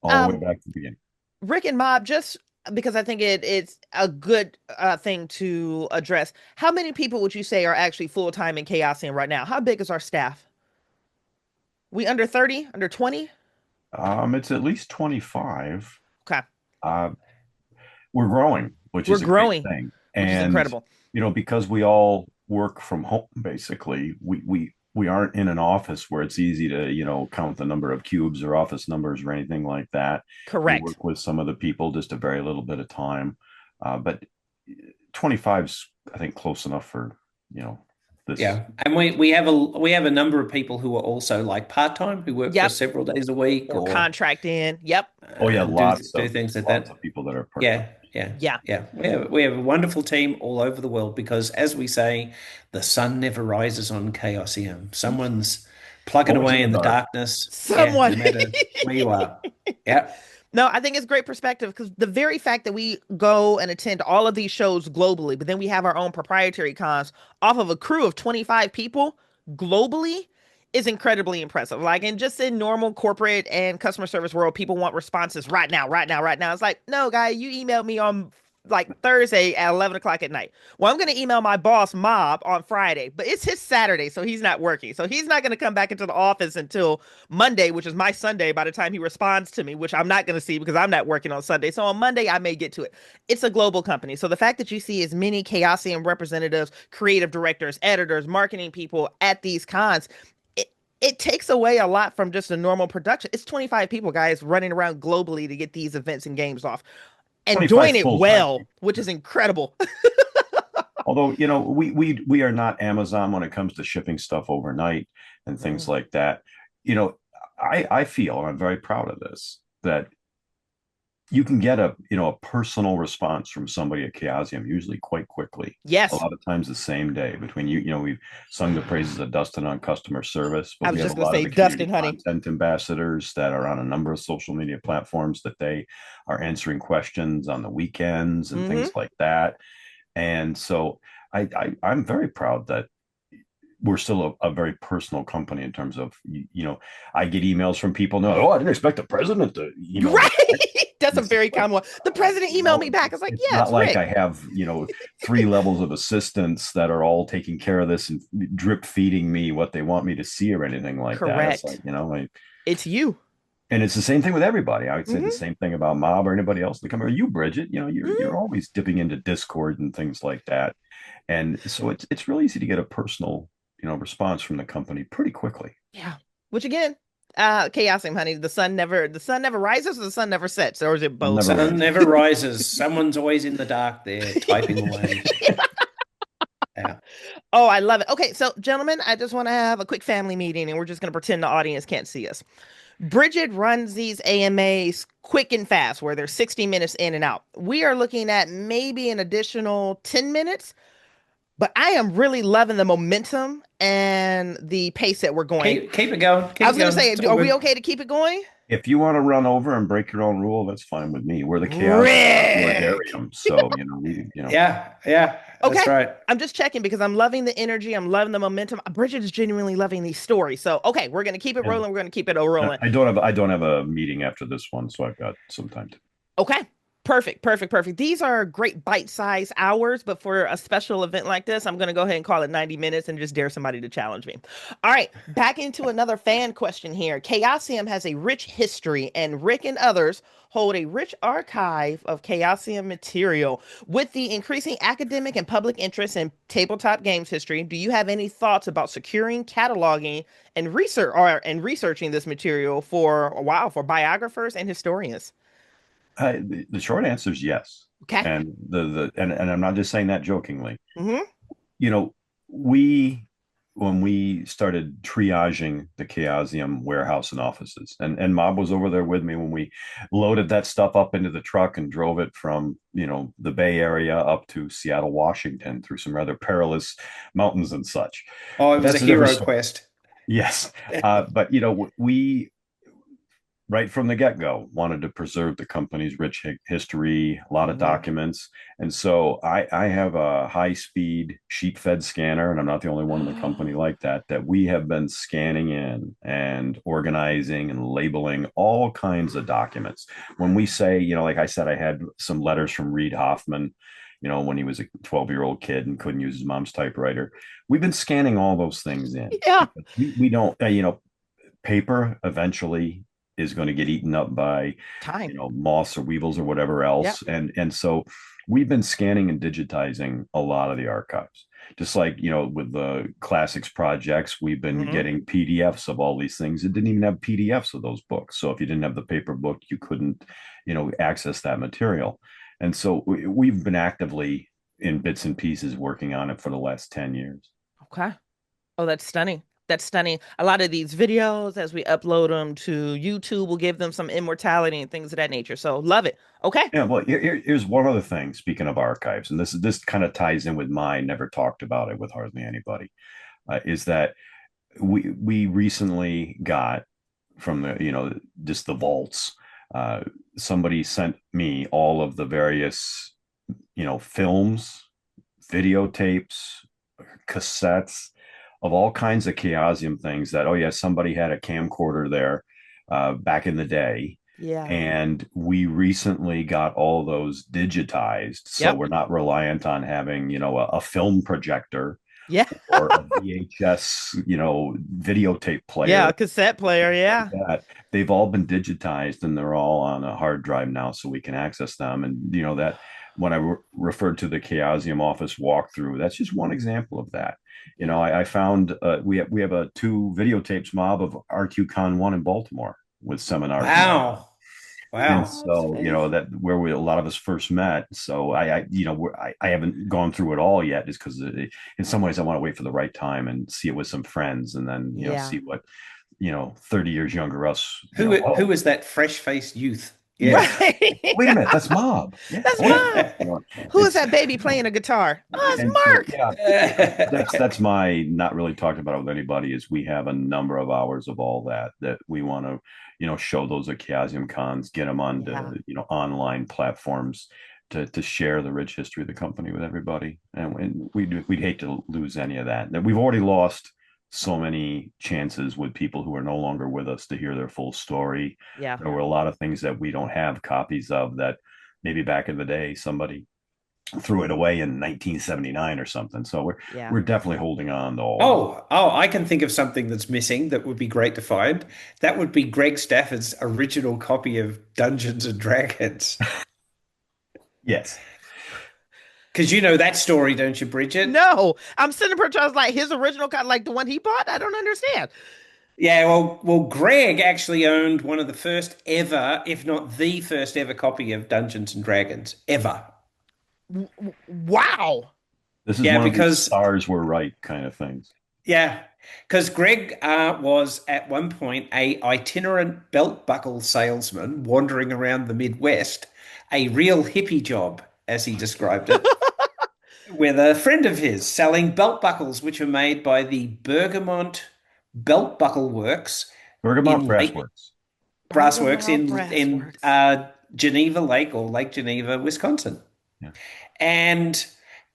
all the way Um, back to the beginning. Rick and Mob, just because I think it's a good thing to address. How many people would you say are actually full time in Chaosium right now? How big is our staff? We under 30, under 20? It's at least 25. Okay. Uh, we're growing, which We're is a great growing, thing. which is And incredible. because we all work from home, basically, we aren't in an office where it's easy to, count the number of cubes or office numbers or anything like that. We Correct. work with some of the people just a very little bit of time. But 25's, I think, close enough for, you know, this. Yeah, and we have a number of people who are also like part-time who work for us Yep. several days a week Or or contract in. Yep. Oh yeah, do things like lots of that. people that are part-time. Yeah, yeah, Yeah. yeah. We have a wonderful team all over the world because, as we say, the sun never rises on Chaosium. Someone's plugging Always in away the in the dark. darkness. Yeah, Someone. no matter where you are. Yeah. No, I think it's great perspective because the very fact that we go and attend all of these shows globally, but then we have our own proprietary cons off of a crew of 25 people globally is incredibly impressive. Like, and just in normal corporate and customer service world, people want responses right now, right now, right now. It's like, no, guy, you emailed me on like Thursday at 11 o'clock at night. Well, I'm going to email my boss, Mob, on Friday, but it's his Saturday, so he's not working. So he's not going to come back into the office until Monday, which is my Sunday, by the time he responds to me, which I'm not going to see because I'm not working on Sunday. So on Monday, I may get to it. It's a global company. So the fact that you see as many Chaosium representatives, creative directors, editors, marketing people at these cons, it takes away a lot from just a normal production. It's 25 people, guys, running around globally to get these events and games off and 25 doing it full-time well, people. which is incredible. Although, we are not Amazon when it comes to shipping stuff overnight and things Mm. like that. You know, I feel, and I'm very proud of this, that you can get a personal response from somebody at Chaosium usually quite quickly. A Yes, lot of times the same day. Between we've sung the praises of Dustin on customer service, I but we was have just a going to lot of say the community Dustin, honey. content ambassadors that are on a number of social media platforms that they are answering questions on the weekends and Mm-hmm. things like that. And so I'm very proud that we're still a very personal company in terms of, I get emails from people. No, oh, I didn't expect the president to email me. Right. That's a It's just very like, common one. The president emailed me back. I was like, it's yeah, not it's like Rick. I have, three levels of assistants that are all taking care of this and drip feeding me what they want me to see or anything like that. It's like, Correct. It's you. and it's the same thing with everybody. I would say the Mm-hmm. same thing about Mob or anybody else that come here. You, Bridgett, you're Mm-hmm. always dipping into Discord and things like that. And so it's really easy to get a personal, response from the company pretty quickly. Yeah. Which again, chaosium, honey. The sun never rises or the sun never sets, or is it both? Never Sun rises. never rises. Someone's always in the dark there typing away. Yeah. Oh, I love it. Okay, so gentlemen, I just want to have a quick family meeting and we're just going to pretend the audience can't see us. Bridget runs these AMAs quick and fast, where they're 60 minutes in and out. We are looking at maybe an additional 10 minutes, but I am really loving the momentum and the pace that we're going. Keep it going. I Keep was it going to going. say, It's all are we good. okay to keep it going? If you want to run over and break your own rule, that's fine with me. We're the Chaosium, not the Rick. Ordarium. So, Yeah, yeah, that's Okay. right. I'm just checking because I'm loving the energy. I'm loving the momentum. Bridget is genuinely loving these stories. So, okay, we're going to keep it and rolling. We're going to keep it rolling. I don't have a meeting after this one, so I've got some time to. Okay. Perfect, perfect, perfect. These are great bite-sized hours, but for a special event like this, I'm going to go ahead and call it 90 minutes and just dare somebody to challenge me. All right, back into another fan question here. Chaosium has a rich history, and Rick and others hold a rich archive of Chaosium material. With the increasing academic and public interest in tabletop games history, do you have any thoughts about securing, cataloging, and researching this material for a while for biographers and historians? The short answer is yes, Okay. and and I'm not just saying that jokingly. Mm-hmm. You know, we when we started triaging the Chaosium warehouse and offices, and Mob was over there with me when we loaded that stuff up into the truck and drove it from the Bay Area up to Seattle, Washington, through some rather perilous mountains and such. Oh, it But was a that's a different hero story. quest. Yes, but we right from the get-go wanted to preserve the company's rich history, a lot of Hmm. documents. And so I have a high-speed sheet-fed scanner, and I'm not the only one in the company like that, that we have been scanning in and organizing and labeling all kinds of documents. When we say, like I said, I had some letters from Reed Hoffman, when he was a 12-year-old kid and couldn't use his mom's typewriter. We've been scanning all those things in Yeah. because we don't, paper eventually is going to get eaten up by Time. moths or weevils or whatever Yep. else, and so we've been scanning and digitizing a lot of the archives, just like with the classics projects. We've been Hmm. getting PDFs of all these things. It didn't even have PDFs of those books, so if you didn't have the paper book, you couldn't access that material. And so we've been actively in bits and pieces working on it for the last 10 years. Okay. Oh, that's stunning. That's stunning. A lot of these videos, as we upload them to YouTube, will give them some immortality and things of that nature. So love it. Okay. Yeah, well, here's one other thing. Speaking of archives, and this kind of ties in with mine. Never talked about it with hardly anybody. Is that we recently got from the just the vaults. Uh, Somebody sent me all of the various films, videotapes, cassettes of all kinds of Chaosium things. That, oh yeah, somebody had a camcorder there back in the day, Yeah. and we recently got all those digitized, so Yep. we're not reliant on having a film projector Yeah. or a VHS videotape Yeah. player, A cassette player. like Yeah. that. They've all been digitized and they're all on a hard drive now, so we can access them. And that when I referred to the Chaosium office walkthrough, that's just one example of that. Yeah. I found we have a two videotapes mob of RQCon 1 in Baltimore with seminars and all. Wow. And Wow. Oh, that's so, amazing. that where a lot of us first met. So I haven't gone through it all yet, just because in some ways I want to wait for the right time and see it with some friends, and then Yeah. see what 30 years younger us, Who oh, is that fresh-faced youth? Yes. Right. wait a minute, that's Mob. Yeah. That's Oh yeah. mom. Who is It's that baby playing a guitar? Oh, it's and so Mark. yeah, that's my not really talked about it with anybody, is we have a number of hours of all that we want to show those at Chaosium cons, get them on Yeah. to online platforms to share the rich history of the company with everybody. And we'd hate to lose any of that we've already lost so many chances with people who are no longer with us to hear their full story. Yeah. There were a lot of things that we don't have copies of, that maybe back in the day somebody threw it away in 1979 or something. So we're Yeah. we're definitely holding on to all of Oh, I can think of something that's missing that would be great to find. That would be Greg Stafford's original copy of Dungeons and Dragons. yes. Because you know that story, don't you, Bridget? No, I'm sitting there. I was like, his original cut, like the one he bought. I don't understand. Yeah, well, Greg actually owned one of the first ever, if not the first ever copy of Dungeons and Dragons ever. Wow. This is Yeah, one of these because stars were right kind of things. yeah, because Greg was at one point a itinerant belt buckle salesman wandering around the Midwest, a real hippie job, as he described it, with a friend of his selling belt buckles, which were made by the Bergamont Belt Buckle Works Bergamot in Lake Brassworks. Brassworks Bergamot Brass in Works. Geneva Lake or Lake Geneva, Wisconsin. Yeah. And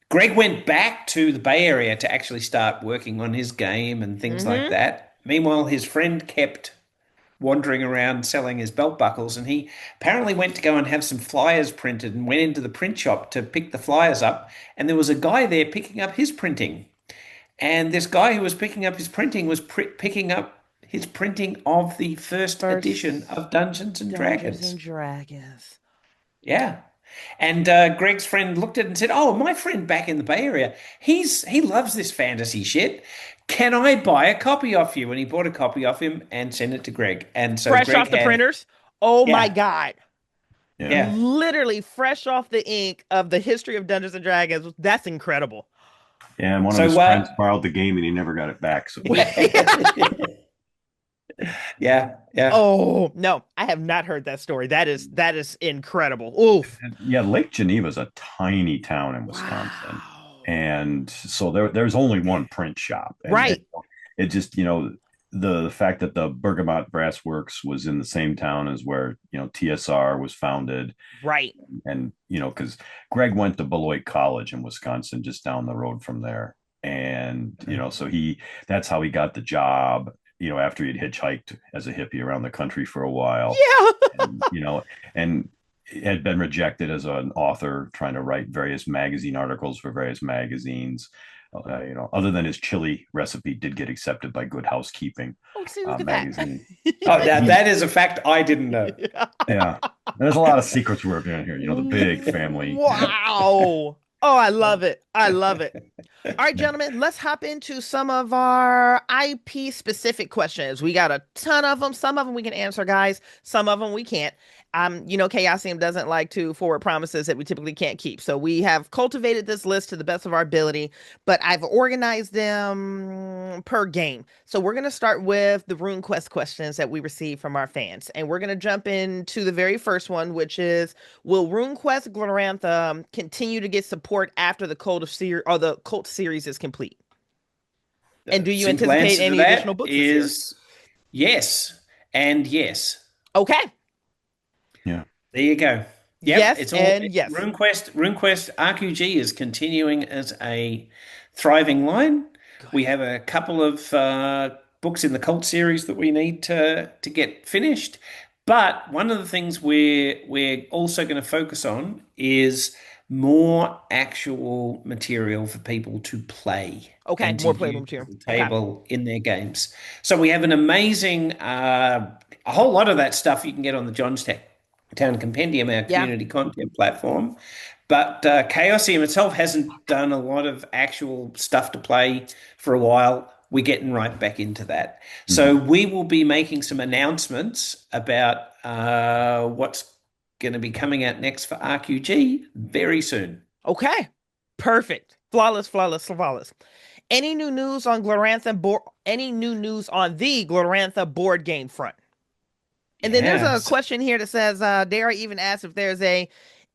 Greg went back to the Bay Area to actually start working on his game and things like Mm-hmm. that. Meanwhile, his friend kept wandering around selling his belt buckles, and he apparently went to go and have some flyers printed and went into the print shop to pick the flyers up. And there was a guy there picking up his printing. And this guy who was picking up his printing was picking up his printing of the first edition First of Dungeons and Dungeons Dragons. and Dragons. Yeah. And Greg's friend looked at it and said, "Oh, my friend back in the Bay Area, he loves this fantasy shit. Can I buy a copy off you?" And he bought a copy off him and sent it to Greg. And so Fresh Greg off the had, printers. Oh my yeah, God. Yeah. yeah. Literally fresh off the ink of the history of Dungeons and Dragons. That's incredible. Yeah. And one of his So friends borrowed the game and he never got it back. So yeah, yeah. Oh no, I have not heard that story. That is incredible. Oof. yeah, Lake Geneva is a tiny town in Wisconsin. Wow. And so there's only one print shop. And Right. it just, the fact that the Bergamot Brass Works was in the same town as where TSR was founded, Right. and because Greg went to Beloit College in Wisconsin, just down the road from there, and so that's how he got the job. After he'd hitchhiked as a hippie around the country for a while, Yeah. and and had been rejected as an author trying to write various magazine articles for various magazines. Other than his chili recipe did get accepted by Good Housekeeping Oh, see, look at that. magazine. Oh, But now that is a fact I didn't know. Yeah. yeah, there's a lot of secrets working in here. The big family. Wow. Oh, I love So, it. I love it. All right, gentlemen, let's hop into some of our IP specific questions. We got a ton of them. Some of them we can answer, guys. Some of them we can't. Chaosium doesn't like to forward promises that we typically can't keep. So we have cultivated this list to the best of our ability, but I've organized them per game. So we're going to start with the RuneQuest questions that we received from our fans. And we're going to jump into the very first one, which is, will RuneQuest Glorantha continue to get support after the Cult series is complete? And The do you simple anticipate answer to any additional that books this year? is yes and yes. Okay. yeah. There you go. Yep, Yes it's all and yes. RuneQuest RQG is continuing as a thriving line. We have a couple of books in the Cult series that we need to get finished. But one of the things we're also going to focus on is more actual material for people to play Okay, and to more playable use material. as a Okay. table in their games. So we have an amazing, a whole lot of that stuff you can get on the Town Compendium, our Yeah. community content platform. But Chaosium itself hasn't done a lot of actual stuff to play for a while. We're getting right back into that. So Mhm. we will be making some announcements about what's going to be coming out next for RQG very soon. Okay. Perfect. Flawless, flawless, flawless. Any new news on the Glorantha board game front? And then there's Yeah. a question here that says, Dara even asked if there's a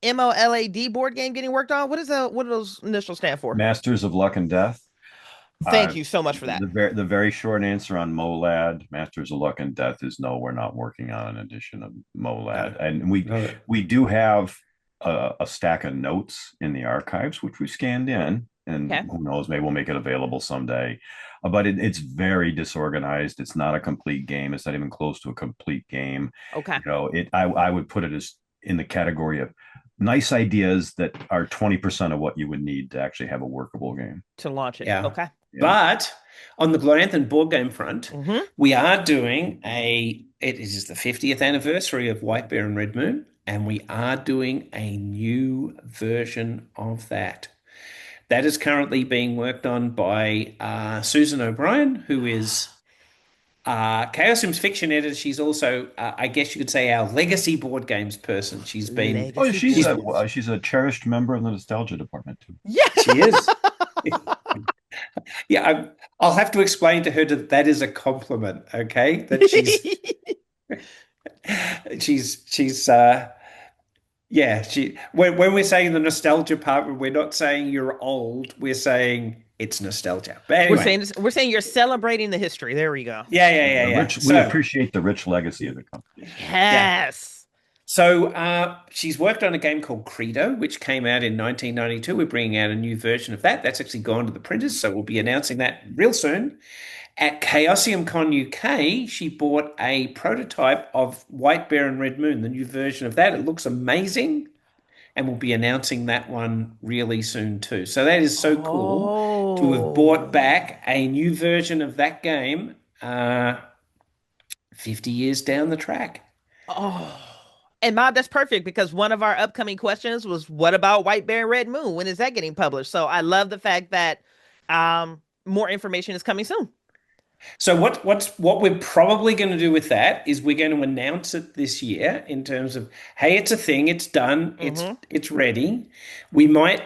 MOLAD board game getting worked on. What do those initials stand for? Masters of Luck and Death. Thank you so much for that. The very short answer on MOLAD, Masters of Luck and Death, is no. We're not working on an edition of No, MOLAD, and we no. we do have a stack of notes in the archives which we scanned in, and Okay. who knows, maybe we'll make it available someday. But it's very disorganized. It's not a complete game. It's not even close to a complete game. Okay. I would put it as in the category of nice ideas that are 20% of what you would need to actually have a workable game. To launch it. Yeah. Okay. Yeah. But on the Gloranthan board game front, Mm-hmm. we are doing it is the 50th anniversary of White Bear and Red Moon, and we are doing a new version of that. That is currently being worked on by Susan O'Brien, who is Chaosium's fiction editor. She's also, I guess you could say, our legacy board games person. Oh, Legacy she's board She's, games. she's a cherished member of the nostalgia department too. Yeah. she is. Yeah, I'll have to explain to her that that is a compliment, okay? That she's yeah, when we're saying the nostalgia part, we're not saying you're old, we're saying it's nostalgia. But anyway, We're saying you're celebrating the history. There we go. yeah. We appreciate the rich legacy of the company. Yeah. Yes. So she's worked on a game called Credo, which came out in 1992. We're bringing out a new version of that. That's actually gone to the printers, so we'll be announcing that real soon. At Chaosium Con UK, she bought a prototype of White Bear and Red Moon, the new version of that. It looks amazing, and we'll be announcing that one really soon too. So that is so cool to have bought Oh. back a new version of that game 50 years down the track. Oh. And Mob, that's perfect because one of our upcoming questions was, what about White Bear Red Moon? When is that getting published? So I love the fact that more information is coming soon. So what we're probably going to do with that is we're going to announce it this year in terms of, hey, it's a thing, it's done, Mm-hmm. it's ready. We might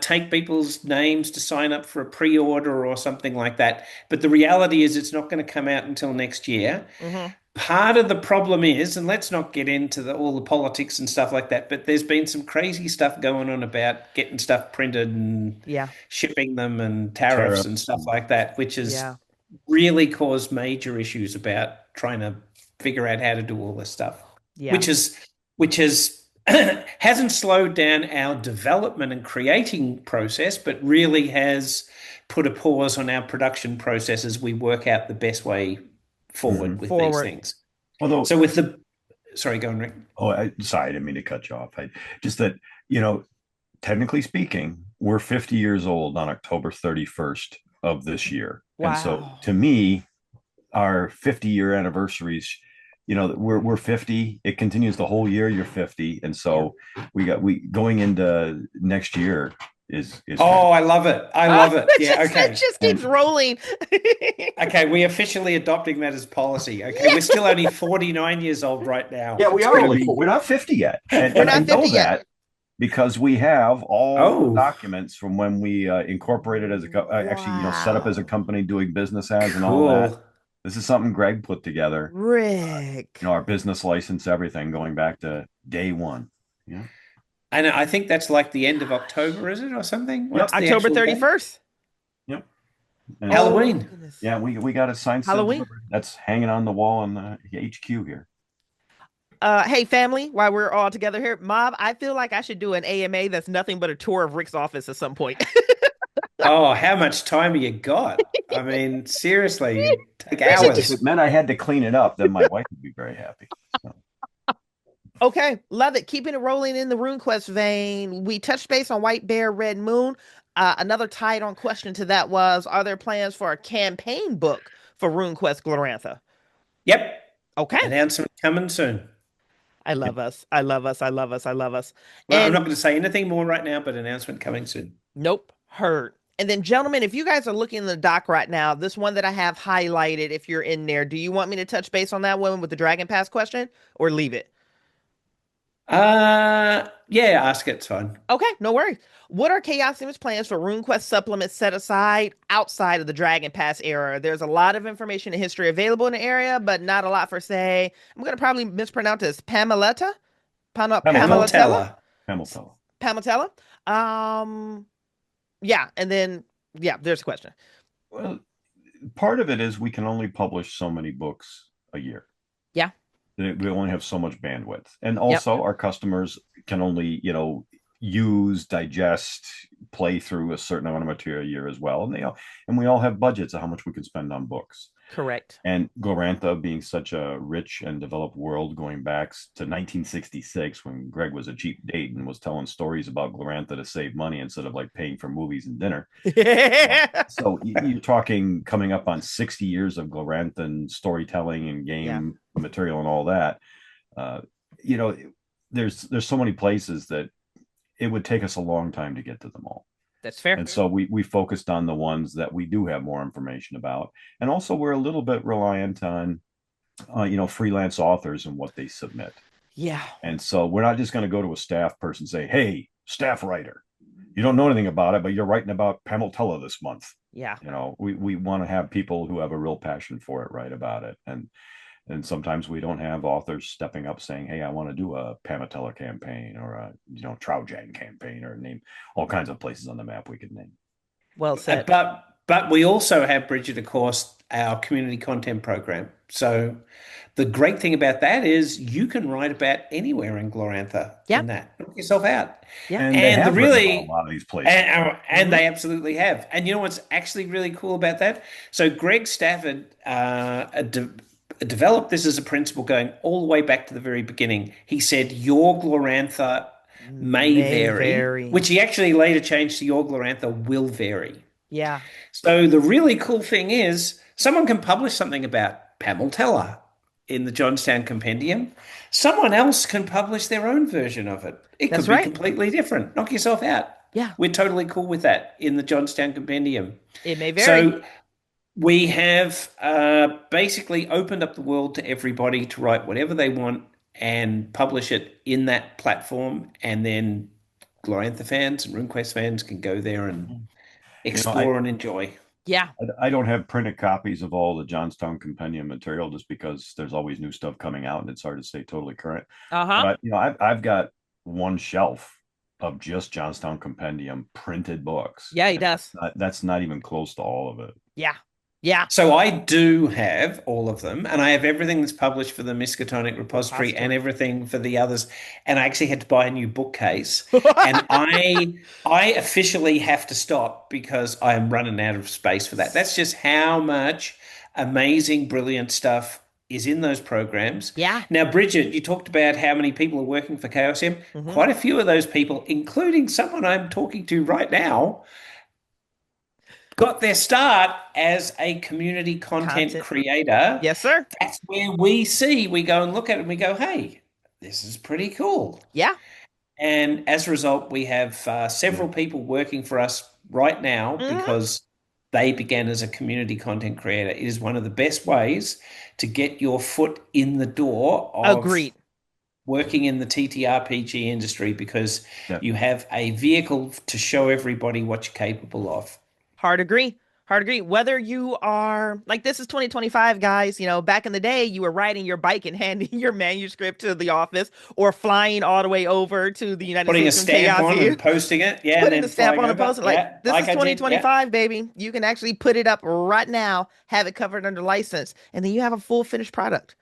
take people's names to sign up for a pre-order or something like that. But the reality is it's not going to come out until next year. Mm-hmm. Part of the problem is, and let's not get into all the politics and stuff like that, but there's been some crazy stuff going on about getting stuff printed and Yeah. shipping them and tariffs and Tariffs. stuff like that, which is Yeah. really caused major issues about trying to figure out how to do all this stuff, Yeah. which is hasn't slowed down our development and creating process, but really has put a pause on our production process as we work out the best way forward Mhm. with these Forward. things. Although, So with the, sorry, go on, Rick. sorry, I didn't mean to cut you off. Just that, you know, technically speaking, we're 50 years old on October 31st of this year. And so Wow. to me, our 50-year anniversaries, we're 50. It continues the whole year. You're 50. And Yeah. so we going into next year is Oh, fantastic. I love it. I love it. Yeah, It okay. just keeps And rolling. Okay, we officially adopting that as policy. Okay, Yeah. we're still only 49 years old right now. yeah, we It's are going to only be we're not 50 yet. And We're and I not 50 know yet. that because we have all the Oh, documents from when we incorporated as actually, set up as a Wow. company doing business as and all that. cool. This is something Greg put together. Rick. Our business license, everything going back to day one. Yeah. And I think that's like the end of October, is it, or something? What's Yep. the October actual date? 31st. Yep. And Oh so, my Halloween. goodness. yeah, we got it signed, sealed, Halloween. delivered. That's hanging on the wall in the HQ here. Hey family, while we're all together here, Mob, I feel like I should do an AMA that's nothing but a tour of Rick's office at some point. Oh, how much time have you got? I mean, seriously, it'd take We should If just hours. it meant I had to clean it up, then my wife would be very happy. So, Okay, love it. Keeping it rolling in the RuneQuest vein. We touched base on White Bear, Red Moon. Another tied on question to that was, are there plans for a campaign book for RuneQuest Glorantha? Yep, Okay. announcement coming soon. I yeah. love us. I love us. I love us. I love us. Well, I'm And not going to say anything more right now, but announcement coming soon. nope, heard. And then, gentlemen, if you guys are looking in the doc right now, this one that I have highlighted, if you're in there, do you want me to touch base on that one with the Dragon Pass question or leave it? Yeah, ask it. It's fine. Okay, no worries. What are Chaosium's plans for RuneQuest supplements set aside outside of the Dragon Pass era? There's a lot of information and history available in the area, but not a lot for, say, I'm going to probably mispronounce this, Pameletta? Pamela, Pamelatella? Pamela. Pamela. Pamelatella? Um, yeah, and then, yeah, there's a question. Well, part of it is we can only publish so many books a year. Yeah, We only have so much bandwidth, and yep, also our customers can only, use, digest, play through a certain amount of material a year as well, and we all have budgets of how much we can spend on books. correct. And Glorantha being such a rich and developed world going back to 1966 when Greg was a cheap date and was telling stories about Glorantha to save money instead of like paying for movies and dinner. So you're talking coming up on 60 years of Gloranthan storytelling and Yeah, game material and all that. Uh, you know, there's so many places that it would take us a long time to get to them all. that's fair. And so we focused on the ones that we do have more information about. And also we're a little bit reliant on freelance authors and what they submit. Yeah, And so we're not just going to go to a staff person and say, "Hey, staff writer, you don't know anything about it, but you're writing about Pameltella this month." yeah. We want to have people who have a real passion for it, write about it. And sometimes we don't have authors stepping up saying, "Hey, I want to do a Pamatella campaign or a Troujang campaign," or name all kinds of places on the map we could name. Well said. But we also have Bridgett, of course, our community content program. So the great thing about that is you can write about anywhere in Glorantha Yeah, in that. Knock yourself out. yeah. And they And the have written about a really lot of these places. and Hmm. they absolutely have. And you know what's actually really cool about that? So Greg Stafford developed this as a principle going all the way back to the very beginning. He said your Glorantha may May vary, vary. which he actually later changed to your Glorantha will vary. Yeah, So the really cool thing is someone can publish something about Pamel Teller in the Johnstown Compendium. Someone else can publish their own version of it. It that's could be right. completely different. Knock yourself out. Yeah, We're totally cool with that in the Johnstown Compendium. it may vary. So we have basically opened up the world to everybody to write whatever they want and publish it in that platform. And then Glorantha fans and RuneQuest fans can go there and You know, I, explore and enjoy. Yeah. I don't have printed copies of all the Johnstown Compendium material just because there's always new stuff coming out and it's hard to stay totally current. Uh-huh. But I've got one shelf of just Johnstown Compendium printed books, Yeah, he and does. that's not even close to all of it. Yeah. Yeah. So I do have all of them, and I have everything that's published for the Miskatonic repository and Repository. everything for the others. And I actually had to buy a new bookcase, and I officially have to stop because I am running out of space for that. That's just how much amazing, brilliant stuff is in those programs. Yeah. Now, Bridget, you talked about how many people are working for Chaosium. Hmm. Quite a few of those people, including someone I'm talking to right now, got their start as a community content Content. creator. Yes, sir. That's where we go and look at it and we go, hey, this is pretty cool. Yeah. And as a result, we have Yeah. several people working for us right now Hmm. because they began as a community content creator. It is one of the best ways to get your foot in the door of Agreed. working in the TTRPG industry because Yeah. you have a vehicle to show everybody what you're capable of. Hard agree. Hard agree. Whether you are like this is 2025, guys, back in the day, you were riding your bike and handing your manuscript to the office or flying all the way over to the United Putting a States from stamp on Chaosium, and posting it, yeah, and putting the then stamp flying on and over, posting. Like, yeah, this like is I did, yeah. 2025, baby. You can actually put it up right now, have it covered under license, and then you have a full finished product.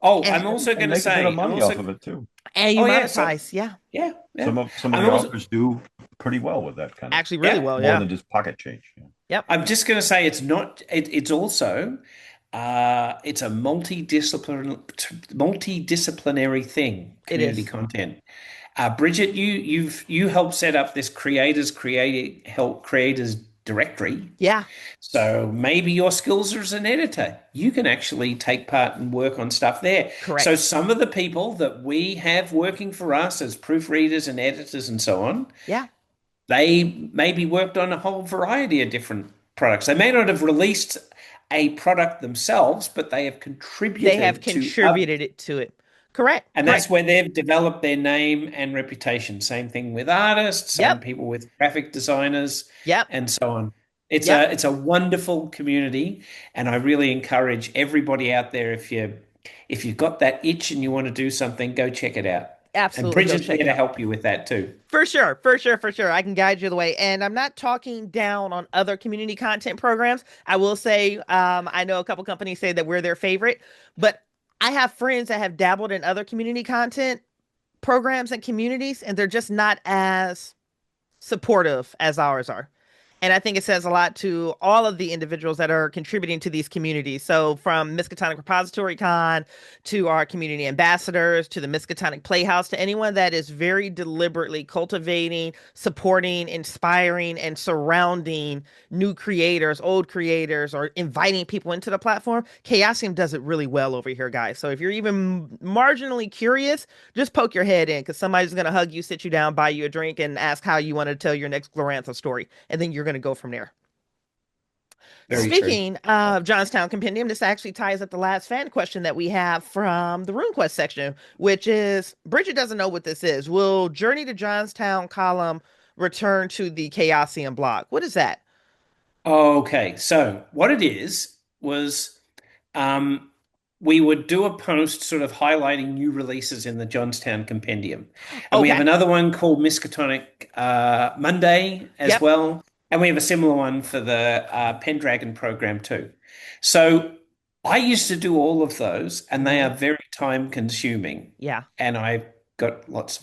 Oh, I'm And also And going to make a bit of say, money off of it too. you oh yeah, so monetize. Yeah. yeah, yeah. Some of I'm the also, authors do pretty well with that kind of Actually, really yeah, well. more Yeah. than just pocket change. Yeah. Yep. I'm just going to say it's not. It's also, it's a multidisciplinary thing. It Community is. content. Bridget, you helped set up this creators directory. Yeah. So maybe your skills are as an editor. You can actually take part and work on stuff there. So Correct. some of the people that we have working for us as proofreaders and editors and so on, Yeah. they maybe worked on a whole variety of different products. They may not have released a product themselves, but they have They have contributed to others. contributed it to it. Correct. And Correct. that's where they've developed their name and reputation. Same thing with artists, same Yep. people with graphic designers, Yep. and so on. It's Yep. a wonderful community, and I really encourage everybody out there if you've got that itch and you want to do something, go check it out. And Absolutely go Bridget's check there it to out. help you with that too. For sure, for sure, for sure. I can guide you the way. And I'm not talking down on other community content programs. I will say, I know a couple companies say that we're their favorite, but I have friends that have dabbled in other community content programs and communities, and they're just not as supportive as ours are. And I think it says a lot to all of the individuals that are contributing to these communities. So from Miskatonic Repository Con to our community ambassadors to the Miskatonic Playhouse to anyone that is very deliberately cultivating, supporting, inspiring, and surrounding new creators, old creators, or inviting people into the platform. Chaosium does it really well over here, guys. So if you're even marginally curious, just poke your head in because somebody's going to hug you, sit you down, buy you a drink, and ask how you want to tell your next Glorantha story. And then you're going to go from there. Very true. Speaking of Johnstown Compendium, this actually ties up the last fan question that we have from the RuneQuest section, which is Bridget doesn't know what this is. Will Journey to Johnstown column return to the Chaosium block? What is that? Okay, so what it is was um, we would do a post sort of highlighting new releases in the Johnstown Compendium. And we have Okay. another one called Miskatonic Monday as Yep. well. And we have a similar one for the Pendragon program too. So I used to do all of those, and they Hmm. are very time consuming. Yeah. And I've got lots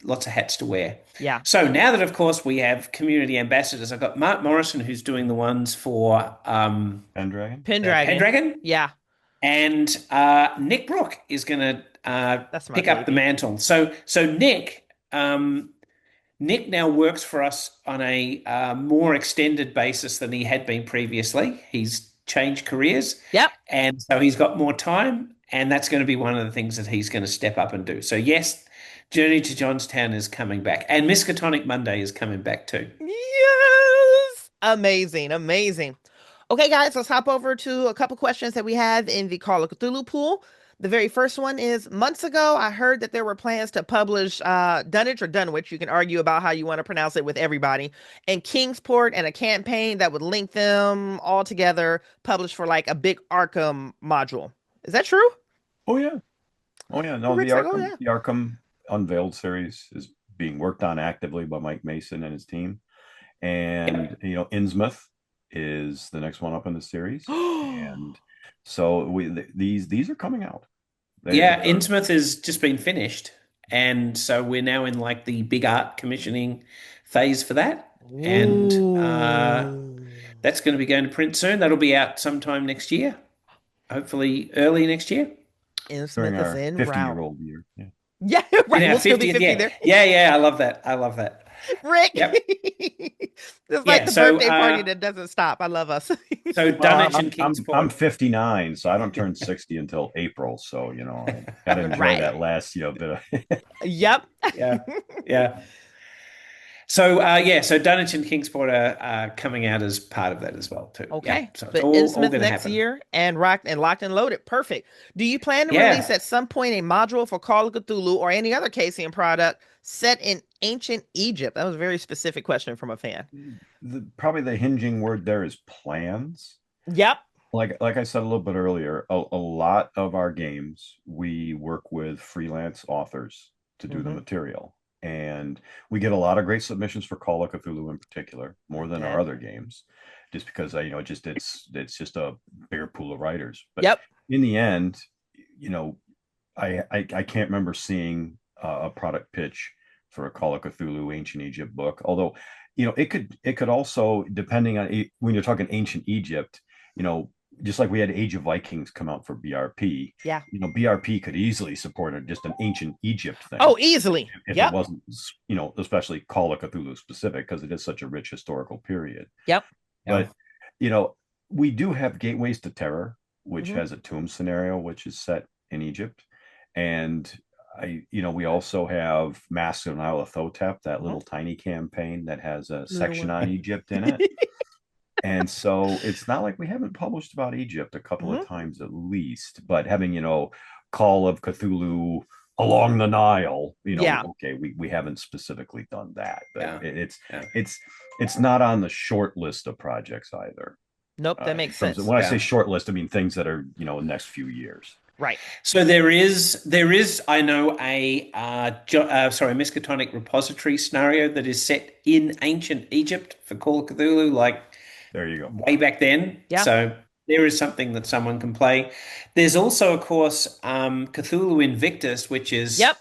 of hats to wear. Yeah. So now that, of course, we have community ambassadors, I've got Mark Morrison, who's doing the ones for Pendragon? the Pendragon. Pendragon, Yeah. and Nick Brook is going to That's my pick up the baby. mantle. So Nick now works for us on a more extended basis than he had been previously. He's changed careers, Yep. and so he's got more time, and that's going to be one of the things that he's going to step up and do. So yes, Journey to Johnstown is coming back, and Miskatonic Monday is coming back too. Yes. Amazing. Amazing. Okay, guys, let's hop over to a couple questions that we have in the Call of Cthulhu pool. The very first one is months ago, I heard that there were plans to publish Dunwich or Dunwich. You can argue about how you want to pronounce it with everybody. And Kingsport and a campaign that would link them all together, published for like a big Arkham module. Is that true? Oh yeah. Oh yeah. No, Rick's like, oh yeah. The Arkham Unveiled series is being worked on actively by Mike Mason and his team. And Yep. you know, Innsmouth is the next one up in the series, and so these are coming out. They Yeah, are. Innsmouth has just been finished, and so we're now in like the big art commissioning phase for that, and Ooh. that's going to be going to print soon. That'll be out sometime next year, hopefully early next year. And During Smith is our en route. 50-year-old year. Yeah. Yeah, In right. our We'll still be 50th, 50 yeah. there. Yeah, yeah, I love that. I love that. Rick. Yep. It's like Yeah, the so birthday party that doesn't stop. I love us. so Well, Dunwich and I'm Kingsport. 59, so I don't turn 60 until April. So I got to enjoy Right. that last bit of. Yep. Yeah. Yeah. So yeah, so Dunwich and Kingsport are coming out as part of that as well too. Yeah. Okay. So it's But all Innsmouth going to next happen. year and Rock and Locked and Loaded. Perfect. Do you plan to release Yeah. at some point a module for Call of Cthulhu or any other Casian product set in ancient Egypt? That was a very specific question from a fan. Probably the hinging word there is plans. Yep. Like I said a little bit earlier, a lot of our games we work with freelance authors to do the Hmm. material, and we get a lot of great submissions for Call of Cthulhu in particular, more I than our bet. other games, just because it's just a bigger pool of writers. But Yep. in the end, you know, I can't remember seeing a product pitch for a Call of Cthulhu Ancient Egypt book, although it could also, depending on when you're talking ancient Egypt, you know just like we had Age of Vikings come out for BRP, Yeah. BRP could easily support just an ancient Egypt thing Oh, easily. if it Yep. wasn't, especially Call of Cthulhu specific because it is such a rich historical period. Yep. Yeah. But, you know, we do have Gateways to Terror, which Hmm. has a tomb scenario, which is set in Egypt. And we also have Mask of Isle of Thotep, that Hmm. little tiny campaign that has a Little section one. on Egypt in it. And so it's not like we haven't published about Egypt a couple of Hmm. times at least, but having, Call of Cthulhu along the Nile, Yeah. okay, we haven't specifically done that, but Yeah. Yeah. it's it's not on the short list of projects either. Nope. That In makes terms of sense. when I say Yeah. short list, I mean things that are, next few years. Right. So there is I know a Miskatonic repository scenario that is set in ancient Egypt for Call of Cthulhu, like There you go. way back then. Yeah. So there is something that someone can play. There's also, of course, Cthulhu Invictus, which is Yep.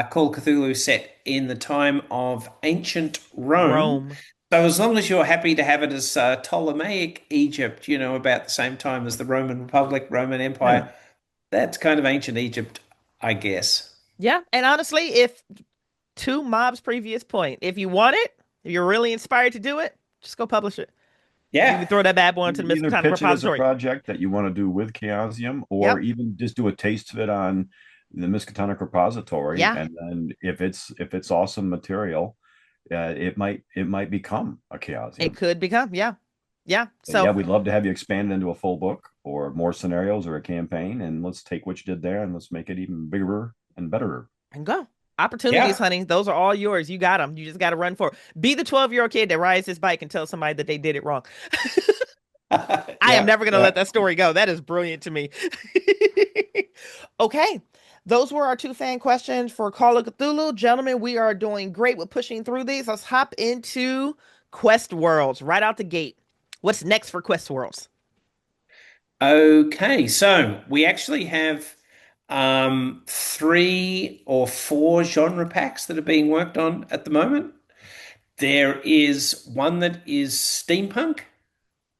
Call of Cthulhu set in the time of ancient Rome. Rome. So as long as you're happy to have it as Ptolemaic Egypt, about the same time as the Roman Republic, Roman Yeah. Empire, that's kind of ancient Egypt, I guess. Yeah. And honestly, if to Mob's previous point, if you want it, if you're really inspired to do it, just go publish it. You can Yeah. throw that bad boy into the Either Miskatonic pitch it as a repository. project that you want to do with Chaosium, or Yep. even just do a taste of it on the Miskatonic repository. Yeah. And then if it's awesome material, it might become a It Chaosium. could become. Yeah. Yeah. But yeah, So, we'd love to have you expand it into a full book or more scenarios or a campaign, and let's take what you did there and let's make it even bigger and better. and go. Opportunities, Yeah. honey. Those are all yours. You got them. You just got to run for it. Be the 12-year-old kid that rides his bike and tell somebody that they did it wrong. I am Yeah. never going to let Yeah. that story go. That is brilliant to me. Okay. Those were our two fan questions for Call of Cthulhu. Gentlemen, we are doing great with pushing through these. Let's hop into Quest Worlds right out the gate. What's next for Quest Worlds? Okay, so we actually have three or four genre packs that are being worked on at the moment. There is one that is steampunk.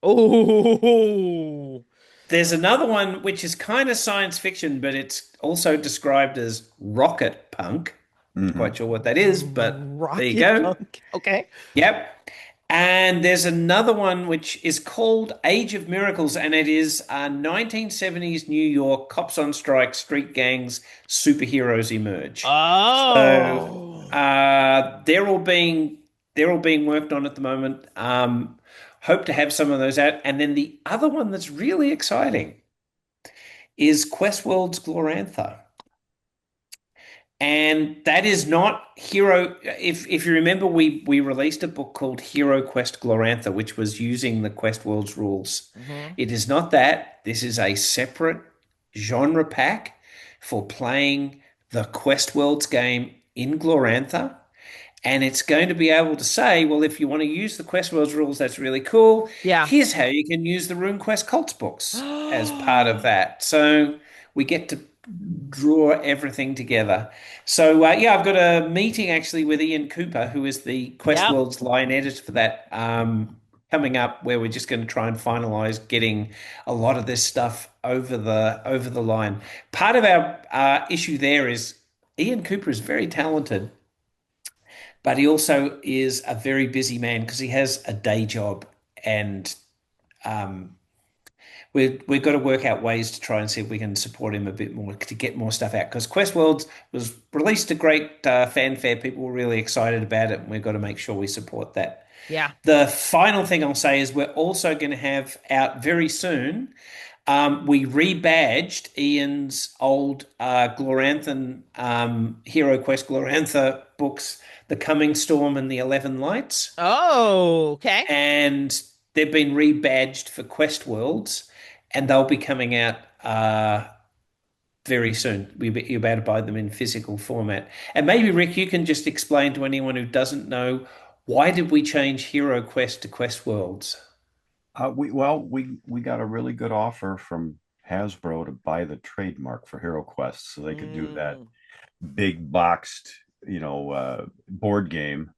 Oh, There's another one which is kind of science fiction, but it's also described as rocket punk. Not Mm-hmm. quite sure what that is, but there you Rocket go. Punk. Okay. Yep. And there's another one which is called Age of Miracles, and it is 1970s New York, cops on strike, street gangs, superheroes emerge. So Oh. they're all being worked on at the moment. Hope to have some of those out. And then the other one that's really exciting is Questworld's Glorantha. And that is not Hero. If you remember, we released a book called Hero Quest Glorantha, which was using the Quest Worlds rules. Hmm. It is not that. This is a separate genre pack for playing the Quest Worlds game in Glorantha. And it's going to be able to say, well, if you want to use the Quest Worlds rules, that's really cool. Yeah. Here's how you can use the RuneQuest Cults books as part of that. So we get to draw everything together. So yeah, I've got a meeting actually with Ian Cooper, who is the Quest Yep. Worlds line editor for that, coming up, where we're just going to try and finalize getting a lot of this stuff over the line. Part of our issue there is Ian Cooper is very talented, but he also is a very busy man because he has a day job, and um, we've got to work out ways to try and see if we can support him a bit more to get more stuff out. Because Quest Worlds was released to great fanfare, people were really excited about it, and we've got to make sure we support that. Yeah. The final thing I'll say is we're also going to have out very soon. We rebadged Ian's old Gloranthan Hero Quest Glorantha books, The Coming Storm and the 11 Lights, Oh, okay. and they've been rebadged for Quest Worlds, and they'll be coming out very soon. You'll be able to buy them in physical format. And maybe Rick, you can just explain to anyone who doesn't know, why did we change Hero Quest to Quest Worlds? We got a really good offer from Hasbro to buy the trademark for Hero Quest, so they could do that Mm. big boxed, board game,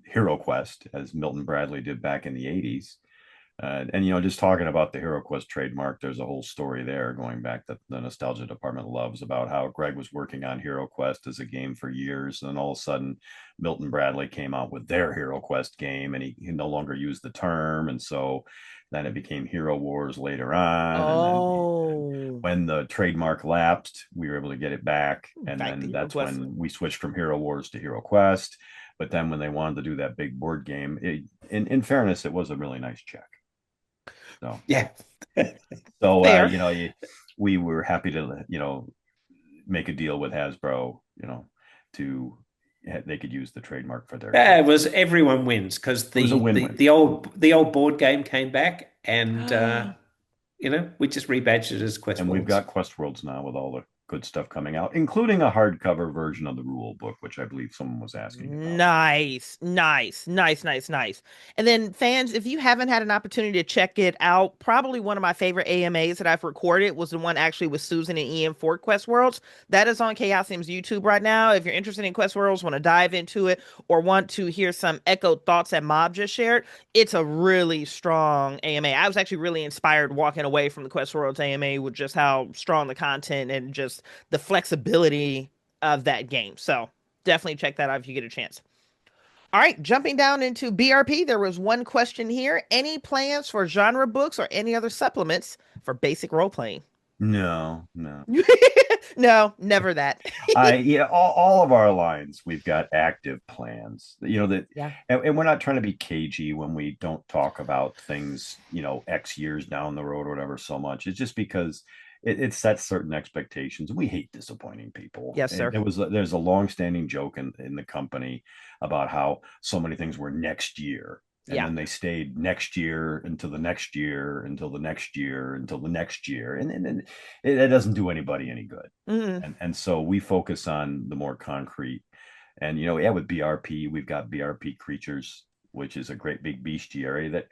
Hero Quest, as Milton Bradley did back in the '80s. And just talking about the Hero Quest trademark, there's a whole story there going back that the nostalgia department loves, about how Greg was working on Hero Quest as a game for years, and then all of a sudden Milton Bradley came out with their Hero Quest game, and he no longer used the term, and so then it became Hero Wars later on, and then Oh, when the trademark lapsed, we were able to get it back, and back to then your that's quest. when we switched from Hero Wars to Hero Quest. But then when they wanted to do that big board game, in fairness, it was a really nice check. So, Yeah. so Fair. we were happy to make a deal with Hasbro, to they could use the trademark for their Yeah, game. it was everyone wins because It was a the win-win, the old board game came back, and we just rebadged it as Quest and we've Worlds. got Quest Worlds now with all the good stuff coming out, including a hardcover version of the rule book, which I believe someone was asking about. Nice, nice, nice, nice, nice. And then, fans, if you haven't had an opportunity to check it out, probably one of my favorite AMAs that I've recorded was the one actually with Susan and Ian for Quest Worlds. That is on Chaosium's YouTube right now. If you're interested in Quest Worlds, want to dive into it, or want to hear some echoed thoughts that Mob just shared, it's a really strong AMA. I was actually really inspired walking away from the Quest Worlds AMA with just how strong the content and just the flexibility of that game. So definitely check that out if you get a chance. All right, jumping down into BRP, there was one question here. Any plans for genre books or any other supplements for basic role playing? No, no. No, never that. All of our lines, we've got active plans. That, Yeah. and we're not trying to be cagey when we don't talk about things, X years down the road or whatever so much. It's just because it sets certain expectations. We hate disappointing people. Yes, And sir. there's a long-standing joke in the company about how so many things were next year. And Yeah. then they stayed next year until the next year, until the next year, until the next year. And it doesn't do anybody any good. Mm, And so we focus on the more concrete. And yeah, with BRP, we've got BRP creatures, which is a great big bestiary that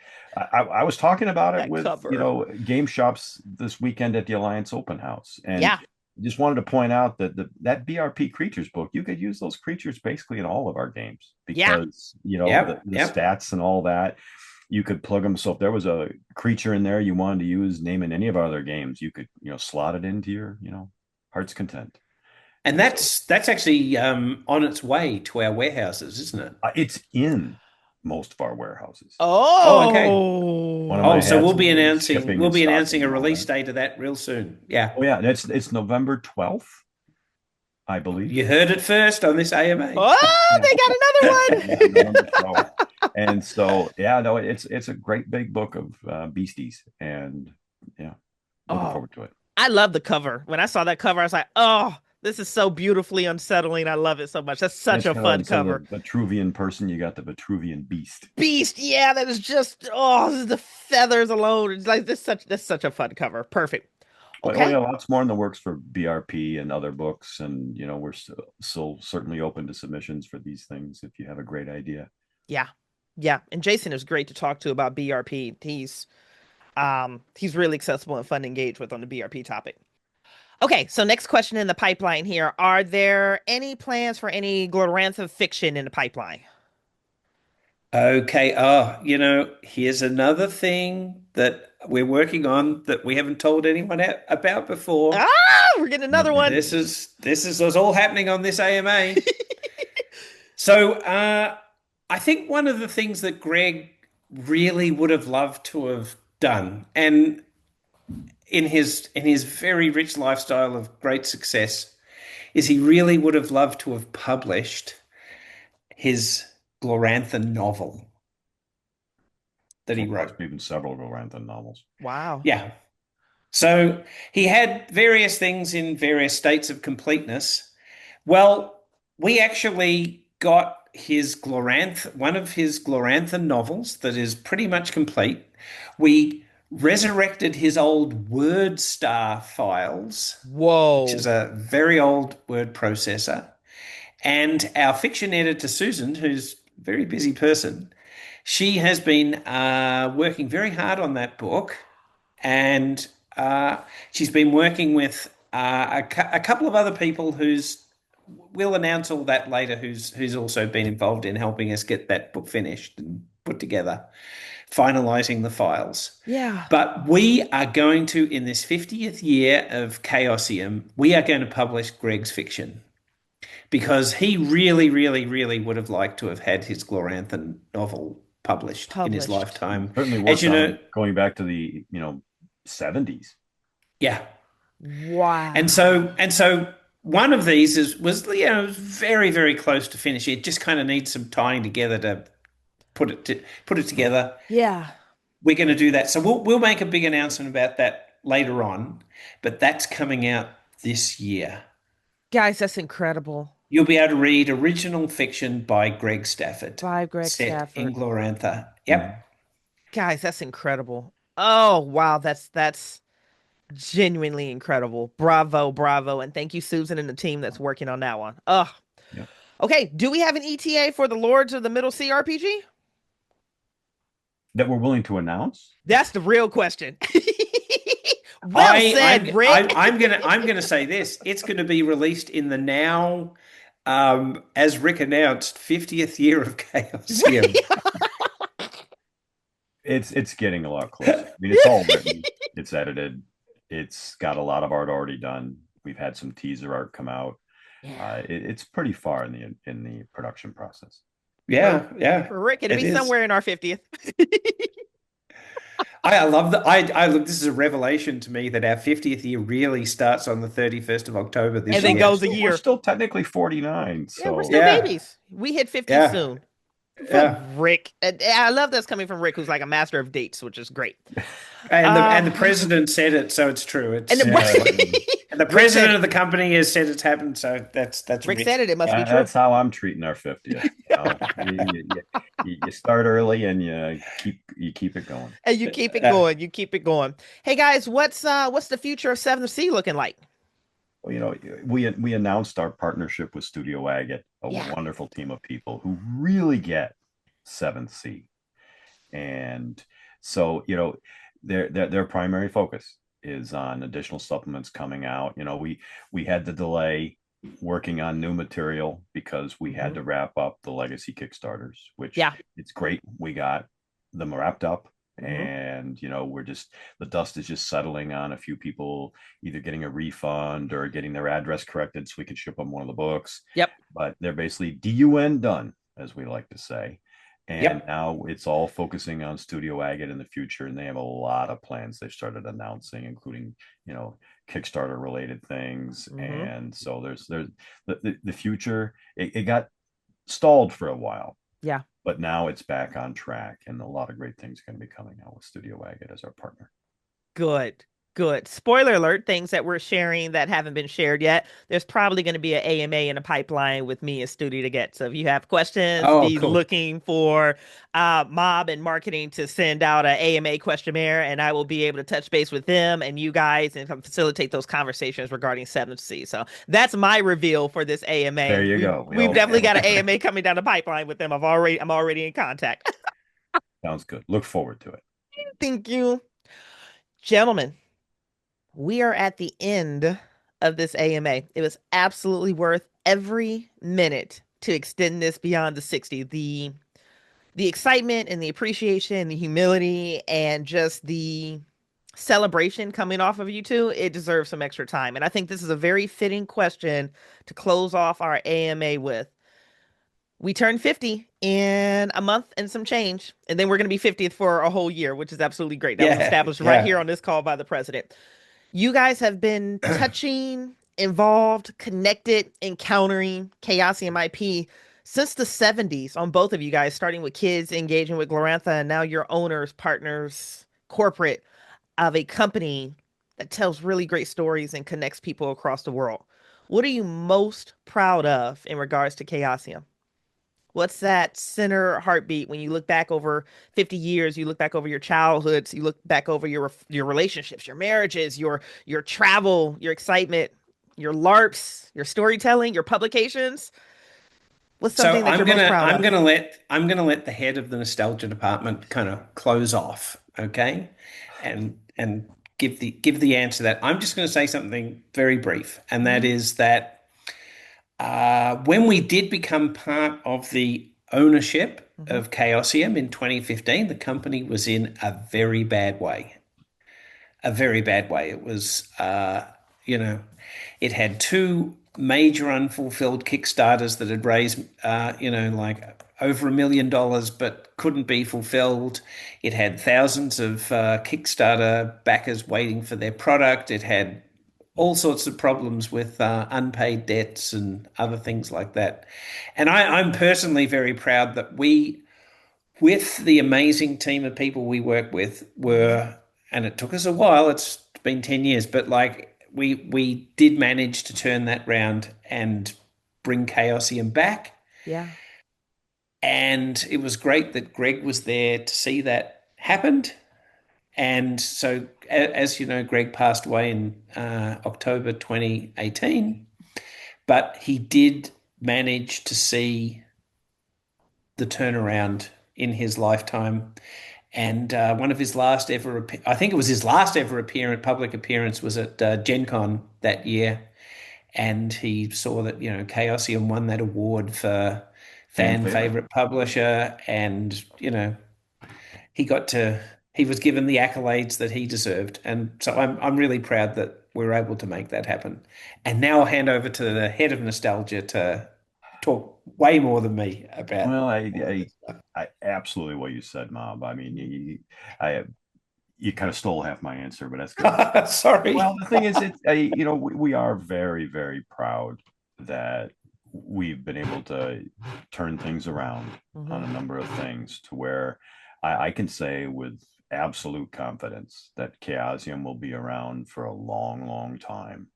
I was talking about it that with cover. game shops this weekend at the Alliance Open House, and Yeah. just wanted to point out that that BRP creatures book, you could use those creatures basically in all of our games, Yeah. because Yep, the yep. stats and all that, you could plug them. So if there was a creature in there you wanted to use, name in any of our other games, you could slot it into your heart's content. And And so that's actually on its way to our warehouses, isn't it? it's in most of our warehouses. Oh, okay. One of Oh. Oh, my so hats is shipping we'll and be announcing stocking a and all release that. date of that real soon. Yeah. Oh yeah, it's November 12th, I believe. You heard it first on this AMA. Oh, Yeah, they got yeah, another November 12th. one. And so yeah, no, it's a great big book of beasties, and yeah, looking Oh, forward to it. I love the cover. When I saw that cover, I was like, oh, this is so beautifully unsettling. I love it so much. That's And such a fun instead of cover. the Vitruvian person, you got the Vitruvian beast. Beast, yeah, that is just, oh, the feathers alone. It's like this such that's such a fun cover. Perfect. Oh yeah, Okay. lots more in the works for BRP and other books, and we're still certainly open to submissions for these things if you have a great idea. Yeah. Yeah. And Jason is great to talk to about BRP. He's really accessible and fun to engage with on the BRP topic. Okay, so next question in the pipeline here. Are there any plans for any Glorantha fiction in the pipeline? Okay. Here's another thing that we're working on that we haven't told anyone about before. We're getting No another one. biggie. This is what's all happening on this AMA. So, I think one of the things that Greg really would have loved to have done, and in his very rich lifestyle of great success, is he really would have loved to have published his Glorantha novel that he Or wrote. possibly even several Rollanthan novels. Wow. Yeah. So he had various things in various states of completeness. Well, we actually got one of his Glorantha novels that is pretty much complete. We resurrected his old WordStar files, which is Whoa. a very old word processor. And our fiction editor, Susan, who's a very busy person, she has been working very hard on that book. And she's been working with a couple of other people who's we'll announce all that later. Who's also been involved in helping us get that book finished and put together, finalizing the files. Yeah. But we are going to, in this 50th year of Chaosium, we are going to publish Greg's fiction because he really, really, really would have liked to have had his Gloranthan novel published in his Published. lifetime. Certainly As worked you on know, it going back to the 70s. yeah. And so Wow. one of these was very, very close to finish. It just kind of needs some tying together to put it together. Yeah. We're going to do that. So we'll make a big announcement about that later on, but that's coming out this year. Guys, that's incredible. You'll be able to read original fiction by Greg Stafford, By Greg set in Stafford. Glorantha. Mhm. Yep. Guys, that's incredible. Oh, wow. That's genuinely incredible. Bravo, bravo. And thank you, Susan, and the team that's working on that one. Oh, Yep. okay. Do we have an ETA for the Lords of the Middle Sea RPG? That we're willing to announce. That's the real question. Well I said, I'm I, Rick. I'm gonna say this. It's going to be released in the now, as Rick announced, 50th year of Chaosium. It's getting a lot closer. I mean, it's all written, it's edited, it's got a lot of art already done. We've had some teaser art come out. Yeah. It's pretty far in the production process. For Yeah, yeah, for Rick, it'll it be is. somewhere in our 50th. I love that. I look. This is a revelation to me that our 50th year really starts on the 31st of October We're And this then still year. we're goes a still we're year. still technically 49. Yeah, we're So still Yeah, babies. We hit 50 yeah, soon. yeah. From Rick. And I love that's coming from Rick, who's like a master of dates, which is great. And the Um, president said it, so it's true. and It's then yeah, and the Rick said president it. of the company has said it's happened, so that's Rick said Rick. it. It must be true. that's how I'm treating our 50th. You start early and you keep it going. And you keep it Uh, going. You keep it going. Hey guys, what's the future of Seventh Sea looking like? Well, we announced our partnership with Studio Agate, a Yeah. wonderful team of people who really get Seventh Sea. And so, their primary focus is on additional supplements coming out. We had to delay working on new material because we had Hmm. to wrap up the legacy Kickstarters, which Yeah. it's great. We got them wrapped up. Hmm. And the dust is just settling on a few people either getting a refund or getting their address corrected so we can ship them one of the books. Yep. But they're basically DUN done, as we like to say. And yep. now it's all focusing on Studio Agate in the future, and they have a lot of plans they've started announcing, including Kickstarter related things. Hmm. And so there's the future. It got stalled for a while, Yeah. but now it's back on track, and a lot of great things are going to be coming out with Studio Agate as our partner. Good. Good. Spoiler alert, things that we're sharing that haven't been shared yet. There's probably going to be an AMA in a pipeline with me and Studi to get. So if you have questions, Oh, be cool. looking for Mob and marketing to send out an AMA questionnaire, and I will be able to touch base with them and you guys and facilitate those conversations regarding 7th Sea. So that's my reveal for this There AMA. you We've go. We we've all definitely got an AMA coming down the pipeline with them. I'm already in contact. sounds good. Look forward to it. Thank you. Gentlemen, we are at the end of this AMA. It was absolutely worth every minute to extend this beyond the 60. The excitement and the appreciation, the humility, and just the celebration coming off of you two, it deserves some extra time. And I think this is a very fitting question to close off our AMA with. We turn 50 in a month and some change, and then we're going to be 50th for a whole year, which is absolutely great. That was Yeah, established right here yeah. on this call by the president. You guys have been touching, involved, connected, encountering Chaosium IP since the 70s on both of you guys, starting with kids engaging with Glorantha, and now you're owners, partners, corporate of a company that tells really great stories and connects people across the world. What are you most proud of in regards to Chaosium? What's that center heartbeat when you look back over 50 years, you look back over your childhoods, you look back over your relationships, your marriages, your travel, your excitement, your LARPs, your storytelling, your publications? What's So something that you're most proud of? I'm gonna let the head of the nostalgia department kind of close off, okay? And give the answer to that. I'm just gonna say something very brief, and that Hmm. is that when we did become part of the ownership Hmm. of Chaosium in 2015, the company was in a very bad way. A very bad way. It was, you know, it had two major unfulfilled Kickstarters that had raised, like over $1 million, but couldn't be fulfilled. It had thousands of Kickstarter backers waiting for their product. It had all sorts of problems with unpaid debts and other things like that. And I'm personally very proud that we, with the amazing team of people we work with, Hmm. were, and it took us a while, it's been 10 years, but like we did manage to turn that round and bring Chaosium back. Yeah. And it was great that Greg was there to see that happened. And so, as you know, Greg passed away in October 2018, but he did manage to see the turnaround in his lifetime. And one of his last ever, I think it was his last ever public appearance was at Gen Con that year. And he saw that, Chaosium won that award for Fan fan favorite. favorite publisher. And, he got to, he was given the accolades that he deserved. And so I'm really proud that we were able to make that happen. And now I'll hand over to the head of nostalgia to talk way more than me about. Well, I absolutely what you said, Mob. I mean, I, you kind of stole half my answer, but that's good. Well, Sorry. the thing is, we are very, very proud that we've been able to turn things around on Hmm. a number of things to where I can say with absolute confidence that Chaosium will be around for a long, long time.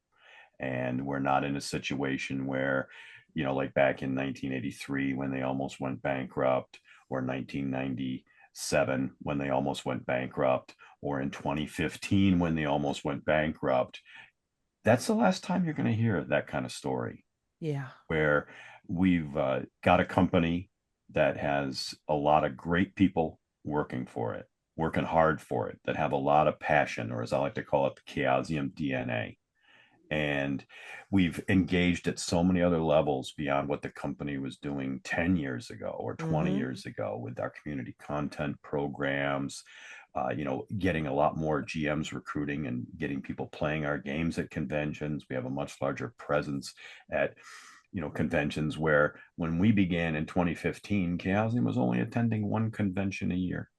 And we're not in a situation where, like back in 1983 when they almost went bankrupt, or 1997 when they almost went bankrupt, or in 2015 when they almost went bankrupt. That's the last time you're going to hear that kind of story Yeah. where we've got a company that has a lot of great people working for it, working hard for it, that have a lot of passion, or as I like to call it, the Chaosium DNA. And we've engaged at so many other levels beyond what the company was doing 10 years ago or 20 Hmm. years ago with our community content programs, getting a lot more GMs recruiting and getting people playing our games at conventions. We have a much larger presence at conventions, where when we began in 2015, Chaosium was only attending one convention a year.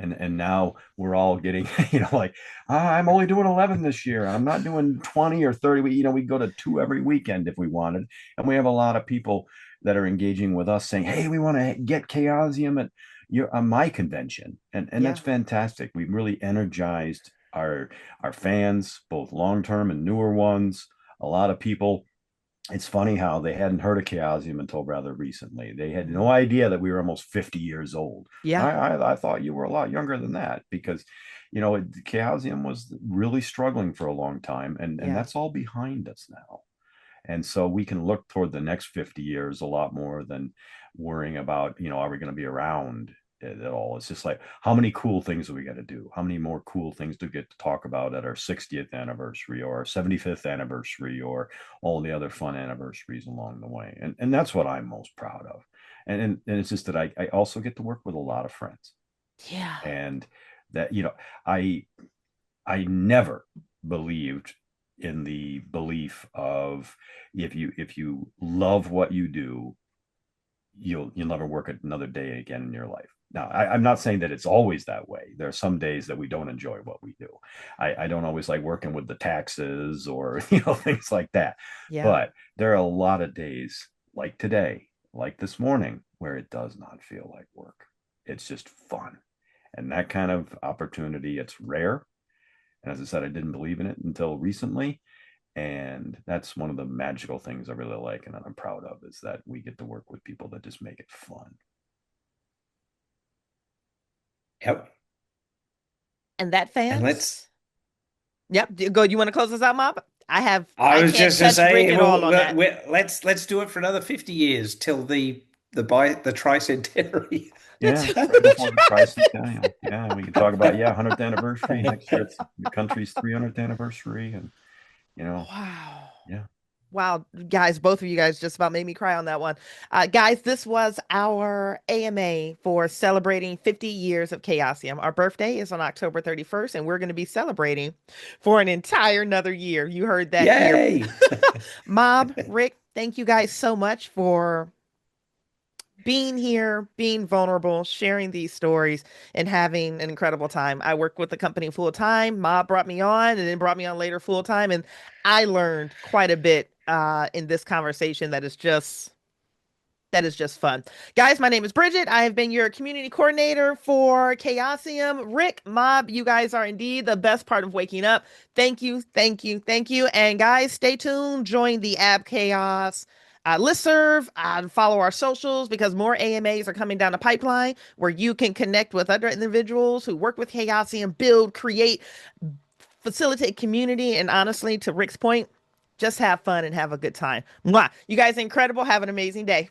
And now we're all getting, like, I'm only doing 11 this year. I'm not doing 20 or 30. We go to two every weekend if we wanted. And we have a lot of people that are engaging with us saying, hey, we want to get Chaosium at my convention. And that's Yeah. fantastic. We've really energized our fans, both long term and newer ones. A lot of people, it's funny how they hadn't heard of Chaosium until rather recently. They had no Mhm. idea that we were almost 50 years old. Yeah, I thought you were a lot younger than that because, Chaosium was really struggling for a long time, and yeah, that's all behind us now. And so we can look toward the next 50 years a lot more than worrying about, are we going to be around at all? It's just like, how many cool things do we got to do? How many more cool things do we get to talk about at our 60th anniversary or our 75th anniversary or all the other fun anniversaries along the way? And that's what I'm most proud of. And it's just that I also get to work with a lot of friends. yeah. And that, I I never believed in the belief of if you love what you do, you'll never work another day again in your life. Now, I'm not saying that it's always that way. There are some days that we don't enjoy what we do. I don't always like working with the taxes or things like that. Yeah. But there are a lot of days like today, like this morning, where it does not feel like work. It's just fun. And that kind of opportunity, it's rare. And as I said, I didn't believe in it until recently. And that's one of the magical things I really like and that I'm proud of is that we get to work with people that just make it fun. Yep. And that, And let's fans. Yep. Go. You want to close this out, Mob? I I was can't just to touch Rick say, at all on that. let's do it for another 50 years till the tricentenary. Yeah, right before the tricentennial. Yeah, we can talk about 100th anniversary next year. It's the country's 300th anniversary, and you know, Wow. yeah, Wow, guys, both of you guys just about made me cry on that one. Guys, this was our AMA for celebrating 50 years of Chaosium. Our birthday is on October 31st, and we're going to be celebrating for an entire another year. You heard that here. Yay! Mob, Rick, thank you guys so much for being here, being vulnerable, sharing these stories, and having an incredible time. I work with the company full time. Mob brought me on and then brought me on later full time. And I learned quite a bit in this conversation that is just fun. Guys, my name is Bridget. I have been your community coordinator for Chaosium. Rick, Mob, you guys are indeed the best part of waking up. Thank you, thank you, thank you. And guys, stay tuned. Join the Ab Chaos listserv, follow our socials because more AMAs are coming down the pipeline where you can connect with other individuals who work with Chaosium, build, create, facilitate community, and honestly, to Rick's point, just have fun and have a good time. Mwah. You guys are incredible. Have an amazing day.